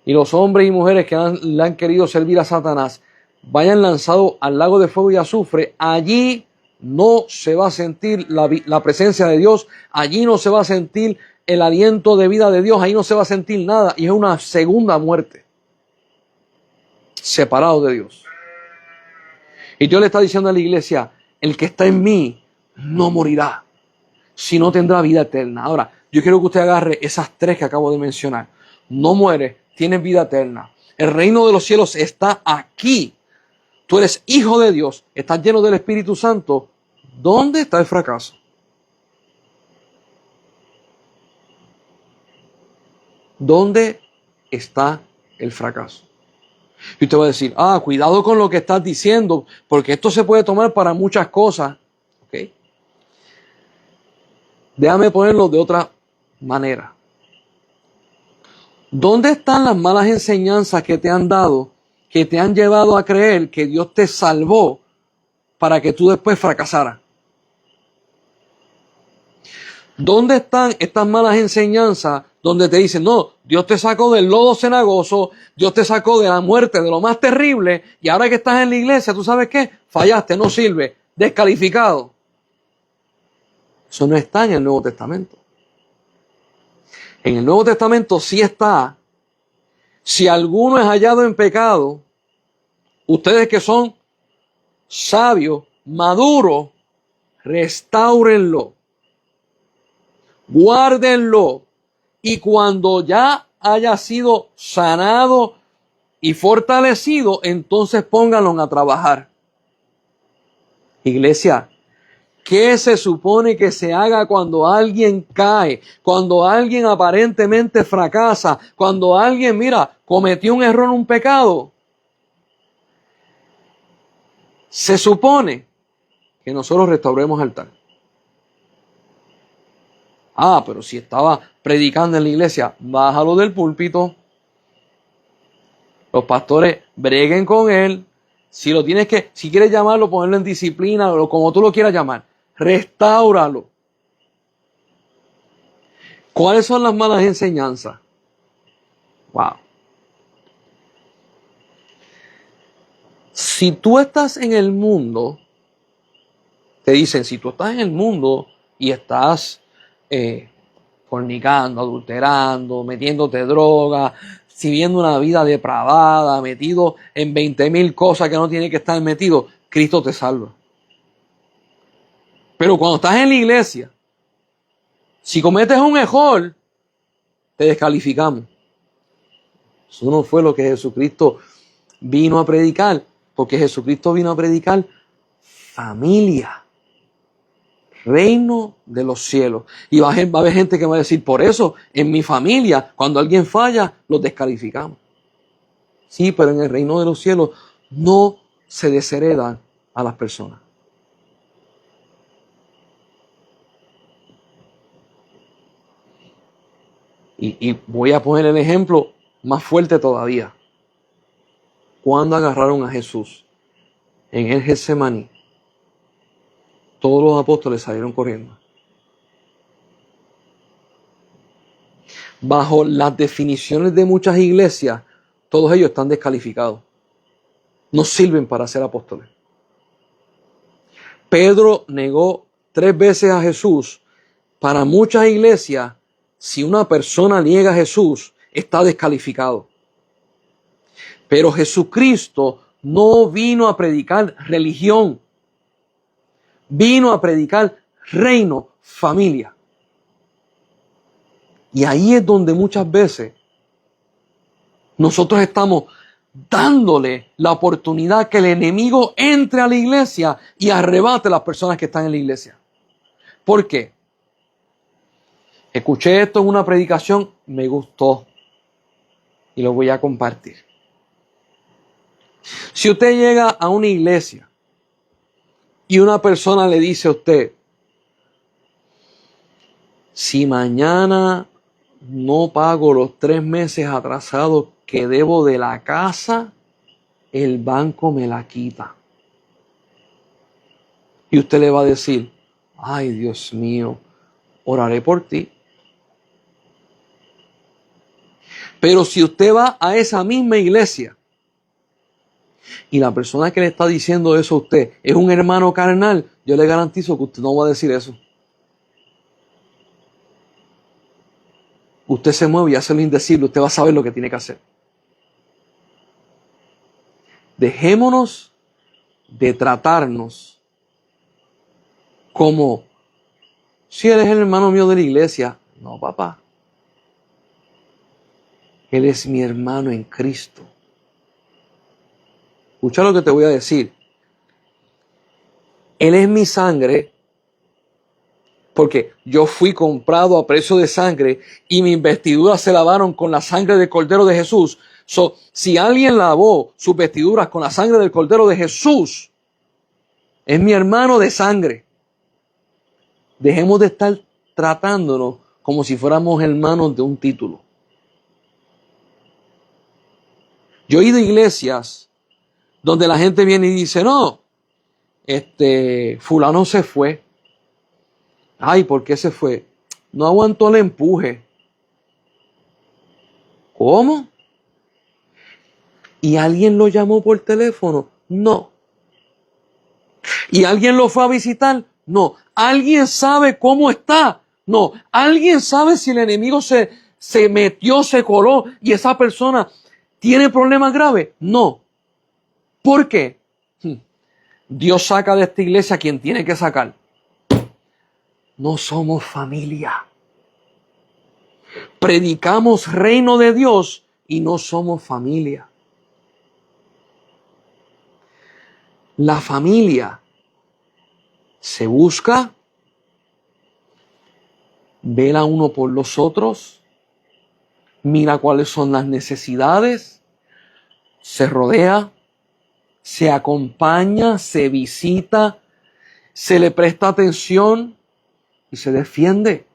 y los hombres y mujeres que le han querido servir a Satanás vayan lanzados al lago de fuego y azufre, allí no se va a sentir la presencia de Dios, allí no se va a sentir el aliento de vida de Dios, ahí no se va a sentir nada, y es una segunda muerte, separado de Dios. Y Dios le está diciendo a la iglesia, el que está en mí no morirá, sino tendrá vida eterna. Ahora, yo quiero que usted agarre esas tres que acabo de mencionar. No muere, tienes vida eterna. El reino de los cielos está aquí. Tú eres hijo de Dios, estás lleno del Espíritu Santo. ¿Dónde está el fracaso? ¿Dónde está el fracaso? Y usted va a decir, cuidado con lo que estás diciendo, porque esto se puede tomar para muchas cosas. ¿Okay? Déjame ponerlo de otra manera. ¿Dónde están las malas enseñanzas que te han dado, que te han llevado a creer que Dios te salvó para que tú después fracasaras? ¿Dónde están estas malas enseñanzas donde te dicen, no, Dios te sacó del lodo cenagoso, Dios te sacó de la muerte, de lo más terrible, y ahora que estás en la iglesia, ¿tú sabes qué? Fallaste, no sirve, descalificado. Eso no está en el Nuevo Testamento. En el Nuevo Testamento sí está, si alguno es hallado en pecado, ustedes que son sabios, maduros, restáurenlo, guárdenlo, y cuando ya haya sido sanado y fortalecido, entonces pónganlo a trabajar. Iglesia, ¿qué se supone que se haga cuando alguien cae? Cuando alguien aparentemente fracasa, cuando alguien, cometió un error, un pecado. Se supone que nosotros restauremos altar. Pero si estaba predicando en la iglesia, bájalo del púlpito. Los pastores breguen con él, Si quieres llamarlo, ponerlo en disciplina, o como tú lo quieras llamar, restáuralo. ¿Cuáles son las malas enseñanzas? Wow. Si tú estás en el mundo, te dicen, si tú estás en el mundo y estás fornicando, adulterando, metiéndote droga, viviendo una vida depravada, metido en 20,000 cosas que no tiene que estar metido, Cristo te salva. Pero cuando estás en la iglesia, si cometes un error, te descalificamos. Eso no fue lo que Jesucristo vino a predicar, porque Jesucristo vino a predicar familia, reino de los cielos. Y va a haber gente que va a decir, por eso en mi familia, cuando alguien falla, los descalificamos. Sí, pero en el reino de los cielos no se desheredan a las personas. Y voy a poner el ejemplo más fuerte todavía. Cuando agarraron a Jesús en el Getsemaní, todos los apóstoles salieron corriendo. Bajo las definiciones de muchas iglesias, todos ellos están descalificados. No sirven para ser apóstoles. Pedro negó 3 veces a Jesús. Para muchas iglesias, si una persona niega a Jesús, está descalificado. Pero Jesucristo no vino a predicar religión. Vino a predicar reino, familia. Y ahí es donde muchas veces nosotros estamos dándole la oportunidad que el enemigo entre a la iglesia y arrebate a las personas que están en la iglesia. ¿Por qué? Escuché esto en una predicación, me gustó y lo voy a compartir. Si usted llega a una iglesia y una persona le dice a usted, si mañana no pago los 3 meses atrasados que debo de la casa, el banco me la quita. Y usted le va a decir, ay Dios mío, oraré por ti. Pero si usted va a esa misma iglesia y la persona que le está diciendo eso a usted es un hermano carnal, yo le garantizo que usted no va a decir eso. Usted se mueve y hace lo indecible, usted va a saber lo que tiene que hacer. Dejémonos de tratarnos como si él es el hermano mío de la iglesia. No, papá. Él es mi hermano en Cristo. Escucha lo que te voy a decir. Él es mi sangre porque yo fui comprado a precio de sangre y mis vestiduras se lavaron con la sangre del Cordero de Jesús. Si alguien lavó sus vestiduras con la sangre del Cordero de Jesús, es mi hermano de sangre. Dejemos de estar tratándonos como si fuéramos hermanos de un título. Yo he ido a iglesias donde la gente viene y dice, no, fulano se fue. Ay, ¿por qué se fue? No aguantó el empuje. ¿Cómo? ¿Y alguien lo llamó por teléfono? No. ¿Y alguien lo fue a visitar? No. ¿Alguien sabe cómo está? No. ¿Alguien sabe si el enemigo se metió, se coló y esa persona tiene problemas graves? No. ¿Por qué? Dios saca de esta iglesia a quien tiene que sacar. No somos familia. Predicamos reino de Dios y no somos familia. La familia se busca, vela uno por los otros, mira cuáles son las necesidades, se rodea, se acompaña, se visita, se le presta atención y se defiende.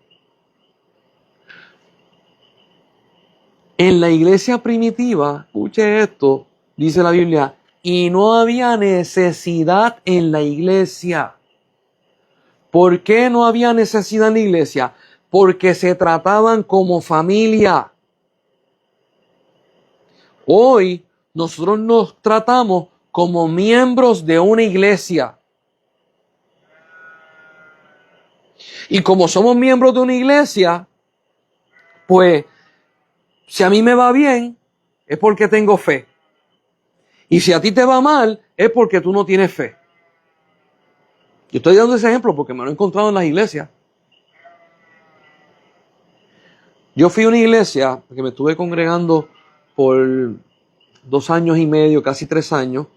En la iglesia primitiva, escuche esto, dice la Biblia, y no había necesidad en la iglesia. ¿Por qué no había necesidad en la iglesia? Porque se trataban como familia. Hoy nosotros nos tratamos como miembros de una iglesia. Y como somos miembros de una iglesia, pues si a mí me va bien, es porque tengo fe. Y si a ti te va mal, es porque tú no tienes fe. Yo estoy dando ese ejemplo porque me lo he encontrado en las iglesias. Yo fui a una iglesia que me estuve congregando por 2 años y medio, casi 3 años.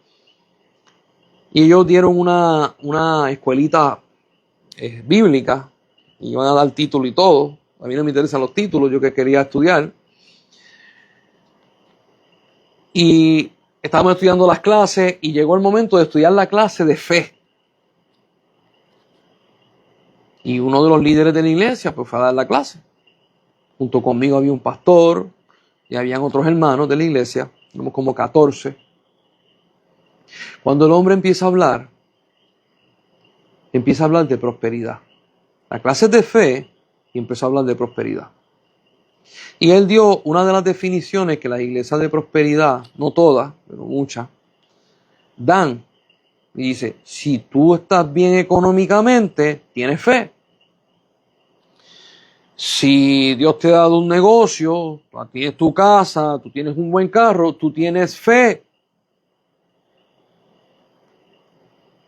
Y ellos dieron una escuelita bíblica. Y iban a dar título y todo. A mí no me interesan los títulos, yo que quería estudiar. Y estábamos estudiando las clases y llegó el momento de estudiar la clase de fe. Y uno de los líderes de la iglesia pues fue a dar la clase. Junto conmigo había un pastor y habían otros hermanos de la iglesia, éramos como 14. Cuando el hombre empieza a hablar de prosperidad. La clase es de fe y empezó a hablar de prosperidad. Y él dio una de las definiciones que las iglesias de prosperidad, no todas, pero muchas, dan. Y dice, si tú estás bien económicamente, tienes fe. Si Dios te ha dado un negocio, tú tienes tu casa, tú tienes un buen carro, tú tienes fe.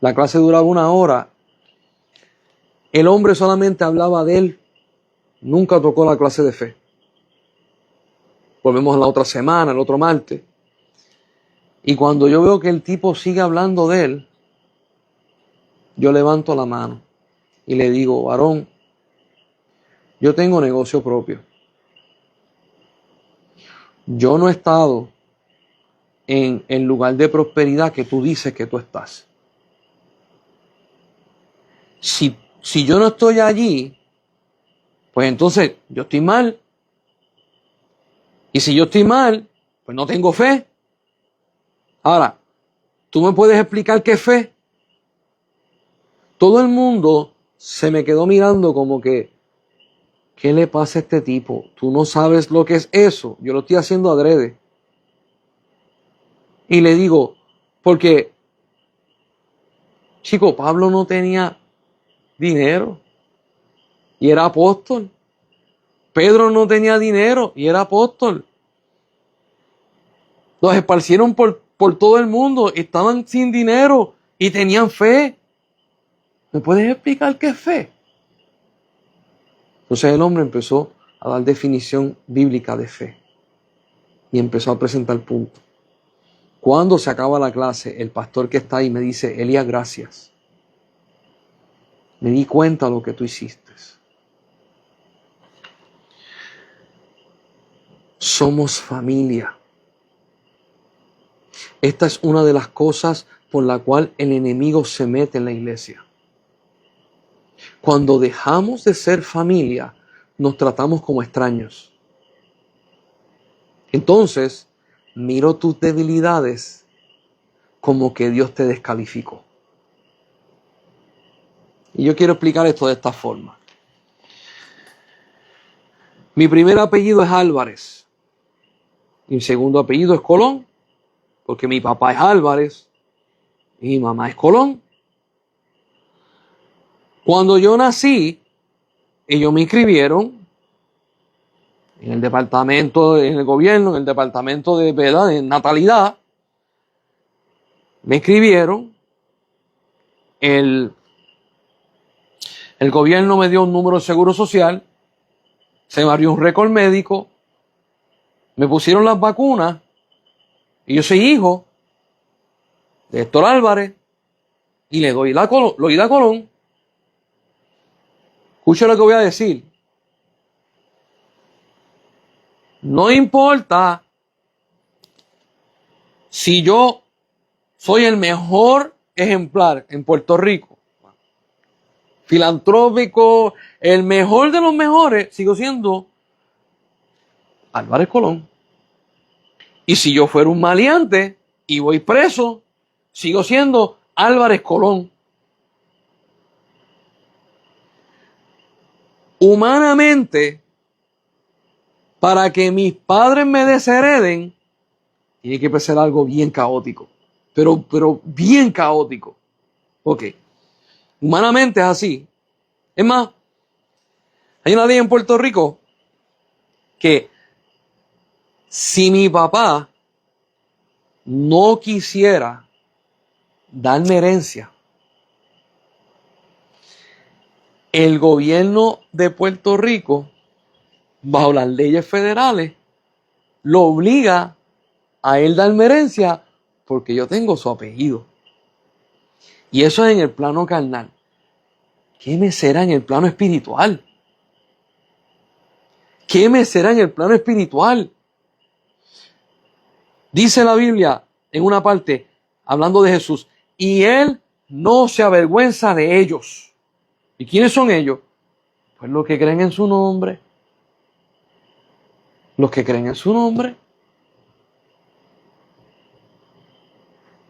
La clase duraba 1 hora. El hombre solamente hablaba de él. Nunca tocó la clase de fe. Volvemos la otra semana, el otro martes. Y cuando yo veo que el tipo sigue hablando de él, yo levanto la mano y le digo, varón, yo tengo negocio propio. Yo no he estado en el lugar de prosperidad que tú dices que tú estás. Si yo no estoy allí, pues entonces yo estoy mal. Y si yo estoy mal, pues no tengo fe. Ahora, ¿tú me puedes explicar qué es fe? Todo el mundo se me quedó mirando como que, ¿qué le pasa a este tipo? Tú no sabes lo que es eso. Yo lo estoy haciendo adrede. Y le digo, porque, chico, Pablo no tenía dinero y era apóstol. Pedro no tenía dinero y era apóstol. Los esparcieron por todo el mundo. Estaban sin dinero y tenían fe. ¿Me puedes explicar qué es fe? Entonces el hombre empezó a dar definición bíblica de fe. Y empezó a presentar puntos. Cuando se acaba la clase, el pastor que está ahí me dice, Elías, gracias. Me di cuenta de lo que tú hiciste. Somos familia. Esta es una de las cosas por la cual el enemigo se mete en la iglesia. Cuando dejamos de ser familia, nos tratamos como extraños. Entonces, miro tus debilidades como que Dios te descalificó. Y yo quiero explicar esto de esta forma. Mi primer apellido es Álvarez. Mi segundo apellido es Colón, porque mi papá es Álvarez y mi mamá es Colón. Cuando yo nací, ellos me inscribieron en el departamento, en el gobierno, en el departamento de, ¿verdad?, de natalidad. Me inscribieron. El gobierno me dio un número de seguro social. Se me abrió un récord médico. Me pusieron las vacunas. Y yo soy hijo de Héctor Álvarez. Y le doy la Colón. Escucha lo que voy a decir. No importa si yo soy el mejor ejemplar en Puerto Rico, filantrópico, el mejor de los mejores, sigo siendo Álvarez Colón. Y si yo fuera un maleante y voy preso, Sigo siendo Álvarez Colón. Humanamente, para que mis padres me deshereden, tiene que ser algo bien caótico. Pero bien caótico. Ok. Humanamente es así. Es más, hay una ley en Puerto Rico que si mi papá no quisiera darme herencia, el gobierno de Puerto Rico, bajo las leyes federales, lo obliga a él darme herencia porque yo tengo su apellido. Y eso es en el plano carnal. ¿Qué me será en el plano espiritual? ¿Qué me será en el plano espiritual? Dice la Biblia en una parte, hablando de Jesús, y Él no se avergüenza de ellos. ¿Y quiénes son ellos? Pues los que creen en su nombre. Los que creen en su nombre.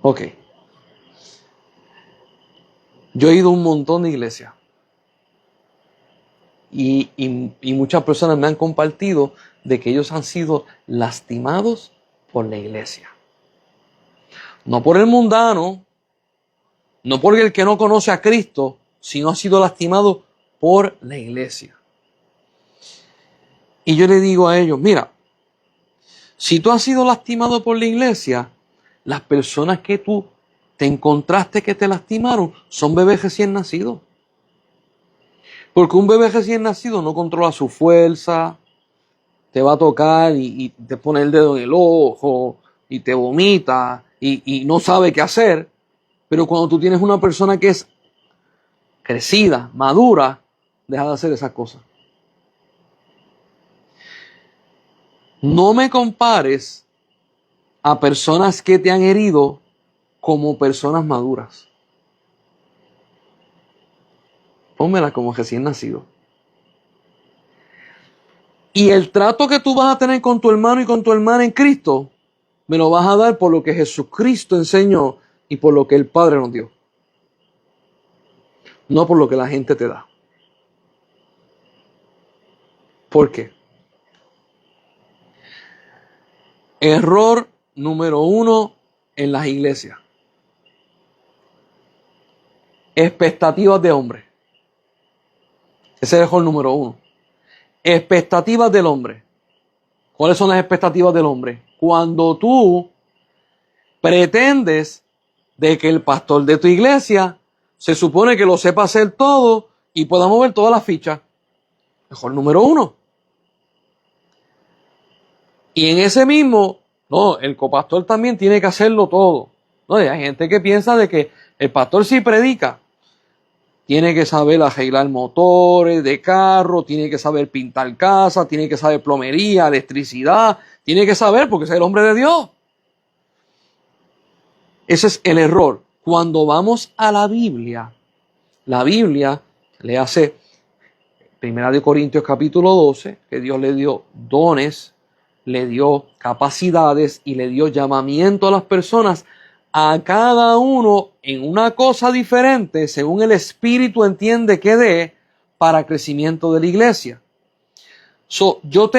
Ok. Yo he ido a un montón de iglesias. Y muchas personas me han compartido de que ellos han sido lastimados por la iglesia. No por el mundano, no por el que no conoce a Cristo, sino ha sido lastimado por la iglesia. Y yo le digo a ellos, mira, si tú has sido lastimado por la iglesia, las personas que tú te encontraste que te lastimaron son bebés recién nacidos. Porque un bebé recién nacido no controla su fuerza, te va a tocar y te pone el dedo en el ojo y te vomita y no sabe qué hacer. Pero cuando tú tienes una persona que es crecida, madura, deja de hacer esas cosas. No me compares a personas que te han herido como personas maduras. Pónmela como recién nacido. Y el trato que tú vas a tener con tu hermano y con tu hermana en Cristo, me lo vas a dar por lo que Jesucristo enseñó y por lo que el Padre nos dio. No por lo que la gente te da. ¿Por qué? Error número 1 en las iglesias. Expectativas de hombre. Ese es el error número 1. Expectativas del hombre. ¿Cuáles son las expectativas del hombre? Cuando tú pretendes de que el pastor de tu iglesia se supone que lo sepa hacer todo y pueda mover todas las fichas. Error número 1. Y en ese mismo, no, el copastor también tiene que hacerlo todo. No, hay gente que piensa de que el pastor sí predica. Tiene que saber arreglar motores de carro, tiene que saber pintar casa, tiene que saber plomería, electricidad, tiene que saber porque es el hombre de Dios. Ese es el error. Cuando vamos a la Biblia le hace 1 Corintios capítulo 12, que Dios le dio dones, le dio capacidades y le dio llamamiento a las personas, a cada uno en una cosa diferente, según el Espíritu entiende que dé, para crecimiento de la iglesia. Yo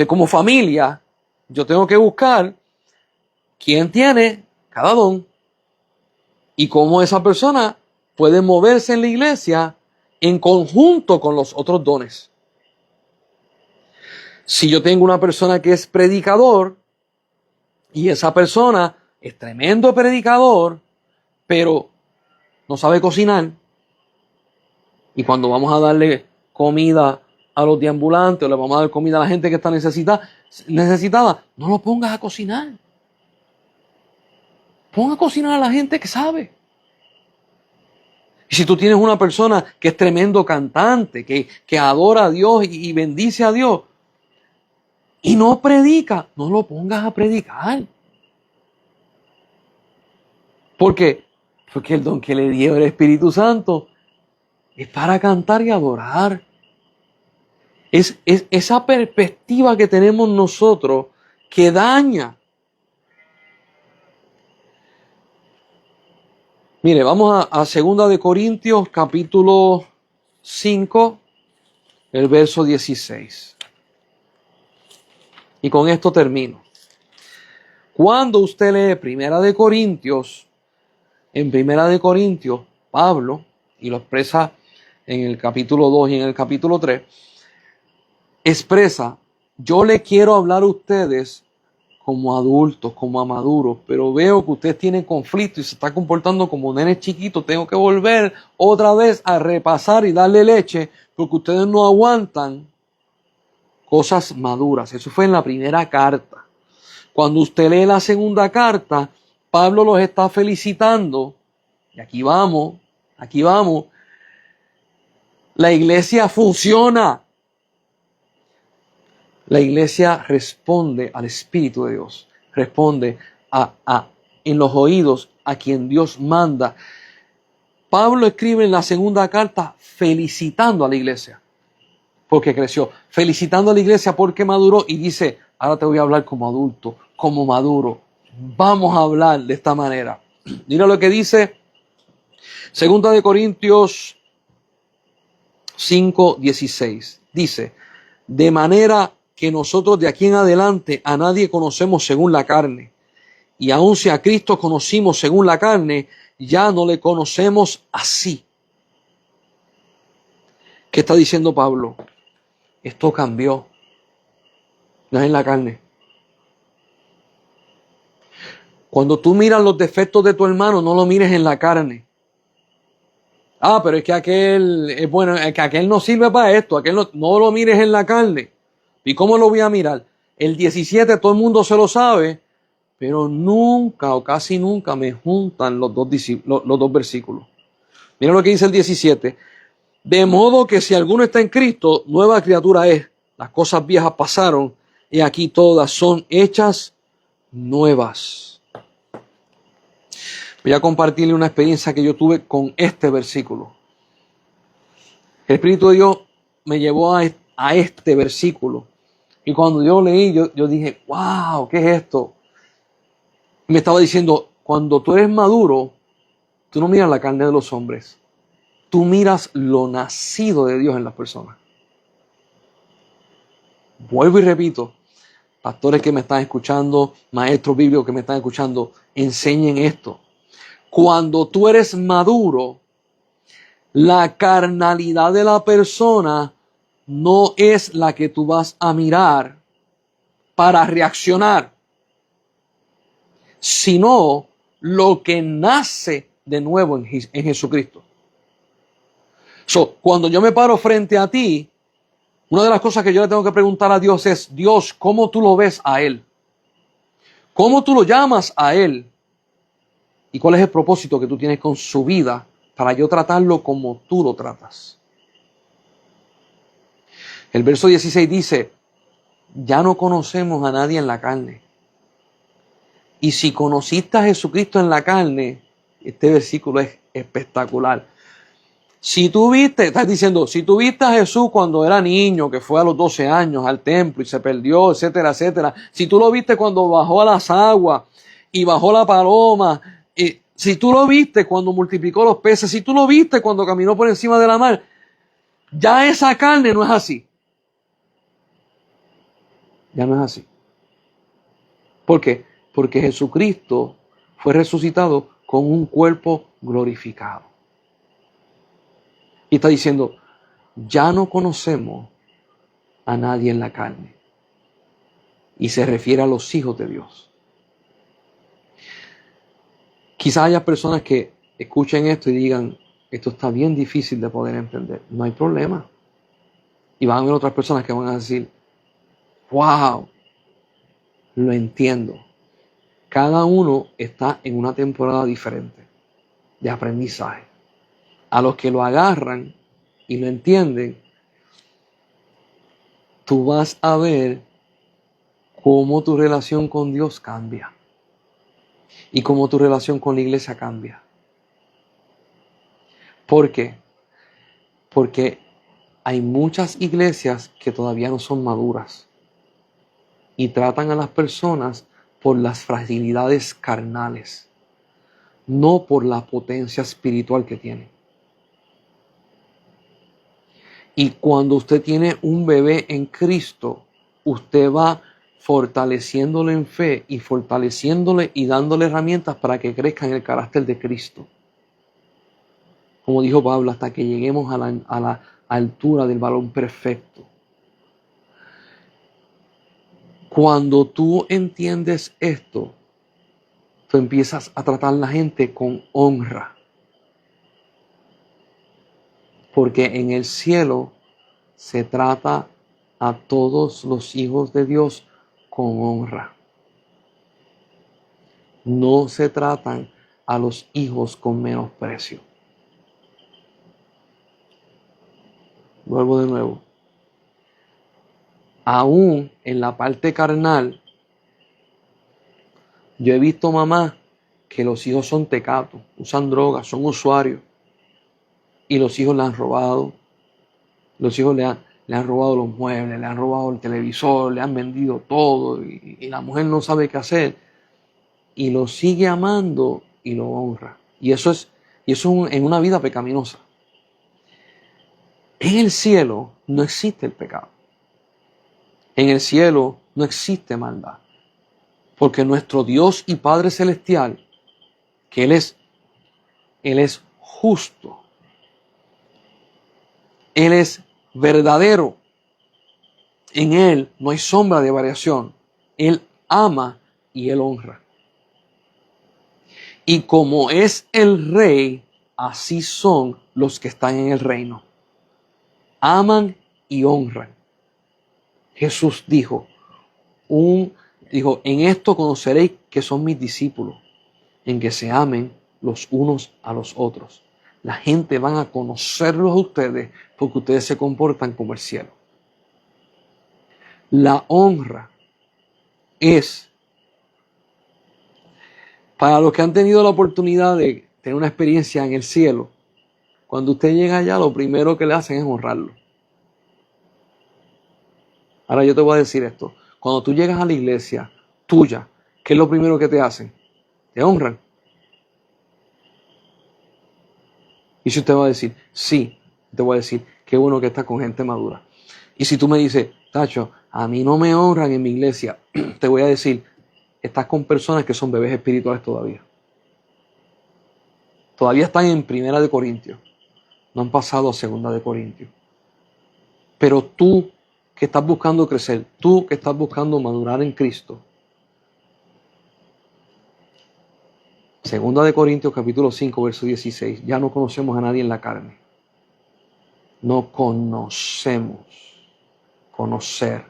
como familia, yo tengo que buscar quién tiene cada don y cómo esa persona puede moverse en la iglesia en conjunto con los otros dones. Si yo tengo una persona que es predicador y esa persona es tremendo predicador, pero no sabe cocinar, y cuando vamos a darle comida a los deambulantes o le vamos a dar comida a la gente que está necesitada, no lo pongas a cocinar. Ponga a cocinar a la gente que sabe. Y si tú tienes una persona que es tremendo cantante, que adora a Dios y bendice a Dios, y no predica, no lo pongas a predicar. ¿Por qué? Porque el don que le dio el Espíritu Santo es para cantar y adorar. Es esa perspectiva que tenemos nosotros que daña. Mire, vamos a 2 de Corintios, capítulo 5, el verso 16. Y con esto termino. Cuando usted lee Primera de Corintios, en Primera de Corintios, Pablo, y lo expresa en el capítulo 2 y en el capítulo 3, expresa, yo le quiero hablar a ustedes como adultos, como a maduros, pero veo que ustedes tienen conflicto y se está comportando como nenes chiquitos, tengo que volver otra vez a repasar y darle leche, porque ustedes no aguantan cosas maduras. Eso fue en la primera carta. Cuando usted lee la segunda carta, Pablo los está felicitando, y aquí vamos, la iglesia funciona. La iglesia responde al Espíritu de Dios, responde en los oídos a quien Dios manda. Pablo escribe en la segunda carta felicitando a la iglesia porque creció, felicitando a la iglesia porque maduró y dice, ahora te voy a hablar como adulto, como maduro. Vamos a hablar de esta manera. Mira lo que dice 2 de Corintios 5:16. Dice, de manera que nosotros de aquí en adelante a nadie conocemos según la carne. Y aun si a Cristo conocimos según la carne, ya no le conocemos así. ¿Qué está diciendo Pablo? Esto cambió. No es en la carne. Cuando tú miras los defectos de tu hermano, no lo mires en la carne. Ah, pero es que aquel es bueno, es que aquel no sirve para esto, aquel no lo mires en la carne. ¿Y cómo lo voy a mirar? El 17 todo el mundo se lo sabe, pero nunca o casi nunca me juntan los dos versículos. Mira lo que dice el 17. De modo que si alguno está en Cristo, nueva criatura es. Las cosas viejas pasaron y aquí todas son hechas nuevas. Voy a compartirle una experiencia que yo tuve con este versículo. El Espíritu de Dios me llevó a este versículo. Y cuando yo leí, yo dije, wow, ¿qué es esto? Me estaba diciendo, cuando tú eres maduro, tú no miras la carne de los hombres. Tú miras lo nacido de Dios en las personas. Vuelvo y repito, pastores que me están escuchando, maestros bíblicos que me están escuchando, enseñen esto. Cuando tú eres maduro, la carnalidad de la persona no es la que tú vas a mirar para reaccionar, sino lo que nace de nuevo en Jesucristo. Cuando yo me paro frente a ti, una de las cosas que yo le tengo que preguntar a Dios es, Dios, ¿cómo tú lo ves a Él? ¿Cómo tú lo llamas a Él? ¿Y cuál es el propósito que tú tienes con su vida para yo tratarlo como tú lo tratas? El verso 16 dice, ya no conocemos a nadie en la carne. Y si conociste a Jesucristo en la carne, este versículo es espectacular. Si tú viste, estás diciendo, si tú viste a Jesús cuando era niño, que fue a los 12 años al templo y se perdió, etcétera, etcétera. Si tú lo viste cuando bajó a las aguas y bajó la paloma, si tú lo viste cuando multiplicó los peces, si tú lo viste cuando caminó por encima de la mar, ya esa carne no es así. Ya no es así. ¿Por qué? Porque Jesucristo fue resucitado con un cuerpo glorificado. Y está diciendo, ya no conocemos a nadie en la carne. Y se refiere a los hijos de Dios. Quizás haya personas que escuchen esto y digan, esto está bien difícil de poder entender. No hay problema. Y van a haber otras personas que van a decir, wow, lo entiendo. Cada uno está en una temporada diferente de aprendizaje. A los que lo agarran y lo entienden, tú vas a ver cómo tu relación con Dios cambia y cómo tu relación con la iglesia cambia. ¿Por qué? Porque hay muchas iglesias que todavía no son maduras y tratan a las personas por las fragilidades carnales. no por la potencia espiritual que tiene. Y cuando usted tiene un bebé en Cristo, usted va fortaleciéndole en fe y fortaleciéndole y dándole herramientas para que crezca en el carácter de Cristo. Como dijo Pablo, hasta que lleguemos a la altura del varón perfecto. Cuando tú entiendes esto, tú empiezas a tratar a la gente con honra. Porque en el cielo se trata a todos los hijos de Dios con honra. No se tratan a los hijos con menosprecio. Vuelvo de nuevo. Aún en la parte carnal, yo he visto mamás que los hijos son tecatos, usan drogas, son usuarios. Y los hijos le han robado. Los hijos le han robado los muebles, le han robado el televisor, le han vendido todo. Y la mujer no sabe qué hacer. Y lo sigue amando y lo honra. Y eso es en una vida pecaminosa. En el cielo no existe el pecado. En el cielo no existe maldad. Porque nuestro Dios y Padre Celestial, que Él es justo. Él es verdadero. En Él no hay sombra de variación. Él ama y Él honra. Y como es el Rey, así son los que están en el reino. Aman y honran. Jesús dijo, en esto conoceréis que son mis discípulos, en que se amen los unos a los otros. La gente van a conocerlos a ustedes porque ustedes se comportan como el cielo. La honra es, para los que han tenido la oportunidad de tener una experiencia en el cielo, cuando usted llega allá, lo primero que le hacen es honrarlo. Ahora yo te voy a decir esto. Cuando tú llegas a la iglesia tuya, ¿qué es lo primero que te hacen? Te honran. Y si usted va a decir, sí, te voy a decir, qué bueno que estás con gente madura. Y si tú me dices, Tacho, a mí no me honran en mi iglesia, te voy a decir, estás con personas que son bebés espirituales todavía. Todavía están en 1 Corintios. No han pasado a 2 Corintios. Pero tú que estás buscando crecer, tú que estás buscando madurar en Cristo, 2 Corintios capítulo 5, verso 16, ya no conocemos a nadie en la carne. No conocemos. Conocer.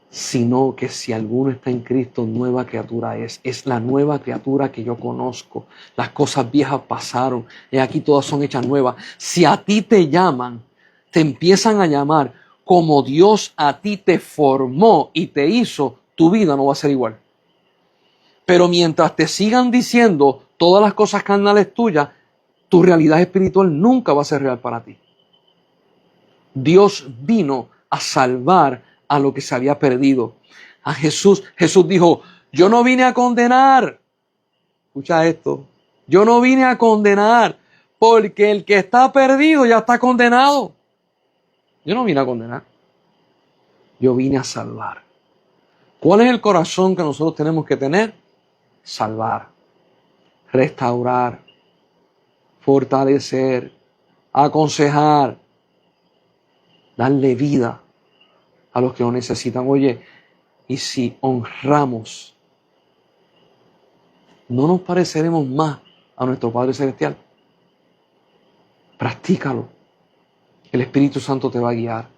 Sino que si alguno está en Cristo, nueva criatura es. Es la nueva criatura que yo conozco. Las cosas viejas pasaron y aquí todas son hechas nuevas. Si a ti te llaman, te empiezan a llamar como Dios a ti te formó y te hizo, tu vida no va a ser igual. Pero mientras te sigan diciendo todas las cosas carnales tuyas, tu realidad espiritual nunca va a ser real para ti. Dios vino a salvar a lo que se había perdido. A Jesús dijo, yo no vine a condenar. Escucha esto. Yo no vine a condenar, porque el que está perdido ya está condenado. Yo no vine a condenar. Yo vine a salvar. ¿Cuál es el corazón que nosotros tenemos que tener? Salvar, restaurar, fortalecer, aconsejar, darle vida a los que lo necesitan. Oye, y si honramos, ¿no nos pareceremos más a nuestro Padre Celestial? Practícalo. El Espíritu Santo te va a guiar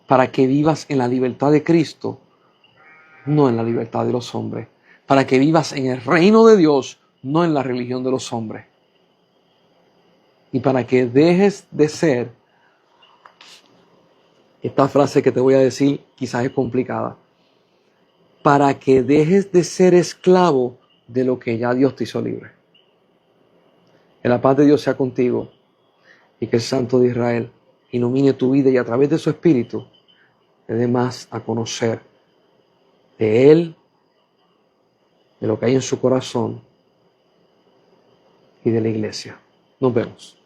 para que vivas en la libertad de Cristo, no en la libertad de los hombres. Para que vivas en el reino de Dios, no en la religión de los hombres. Y para que dejes de ser, esta frase que te voy a decir quizás es complicada, para que dejes de ser esclavo de lo que ya Dios te hizo libre. Que la paz de Dios sea contigo y que el Santo de Israel ilumine tu vida y a través de su Espíritu te dé más a conocer de Él de lo que hay en su corazón y de la iglesia. Nos vemos.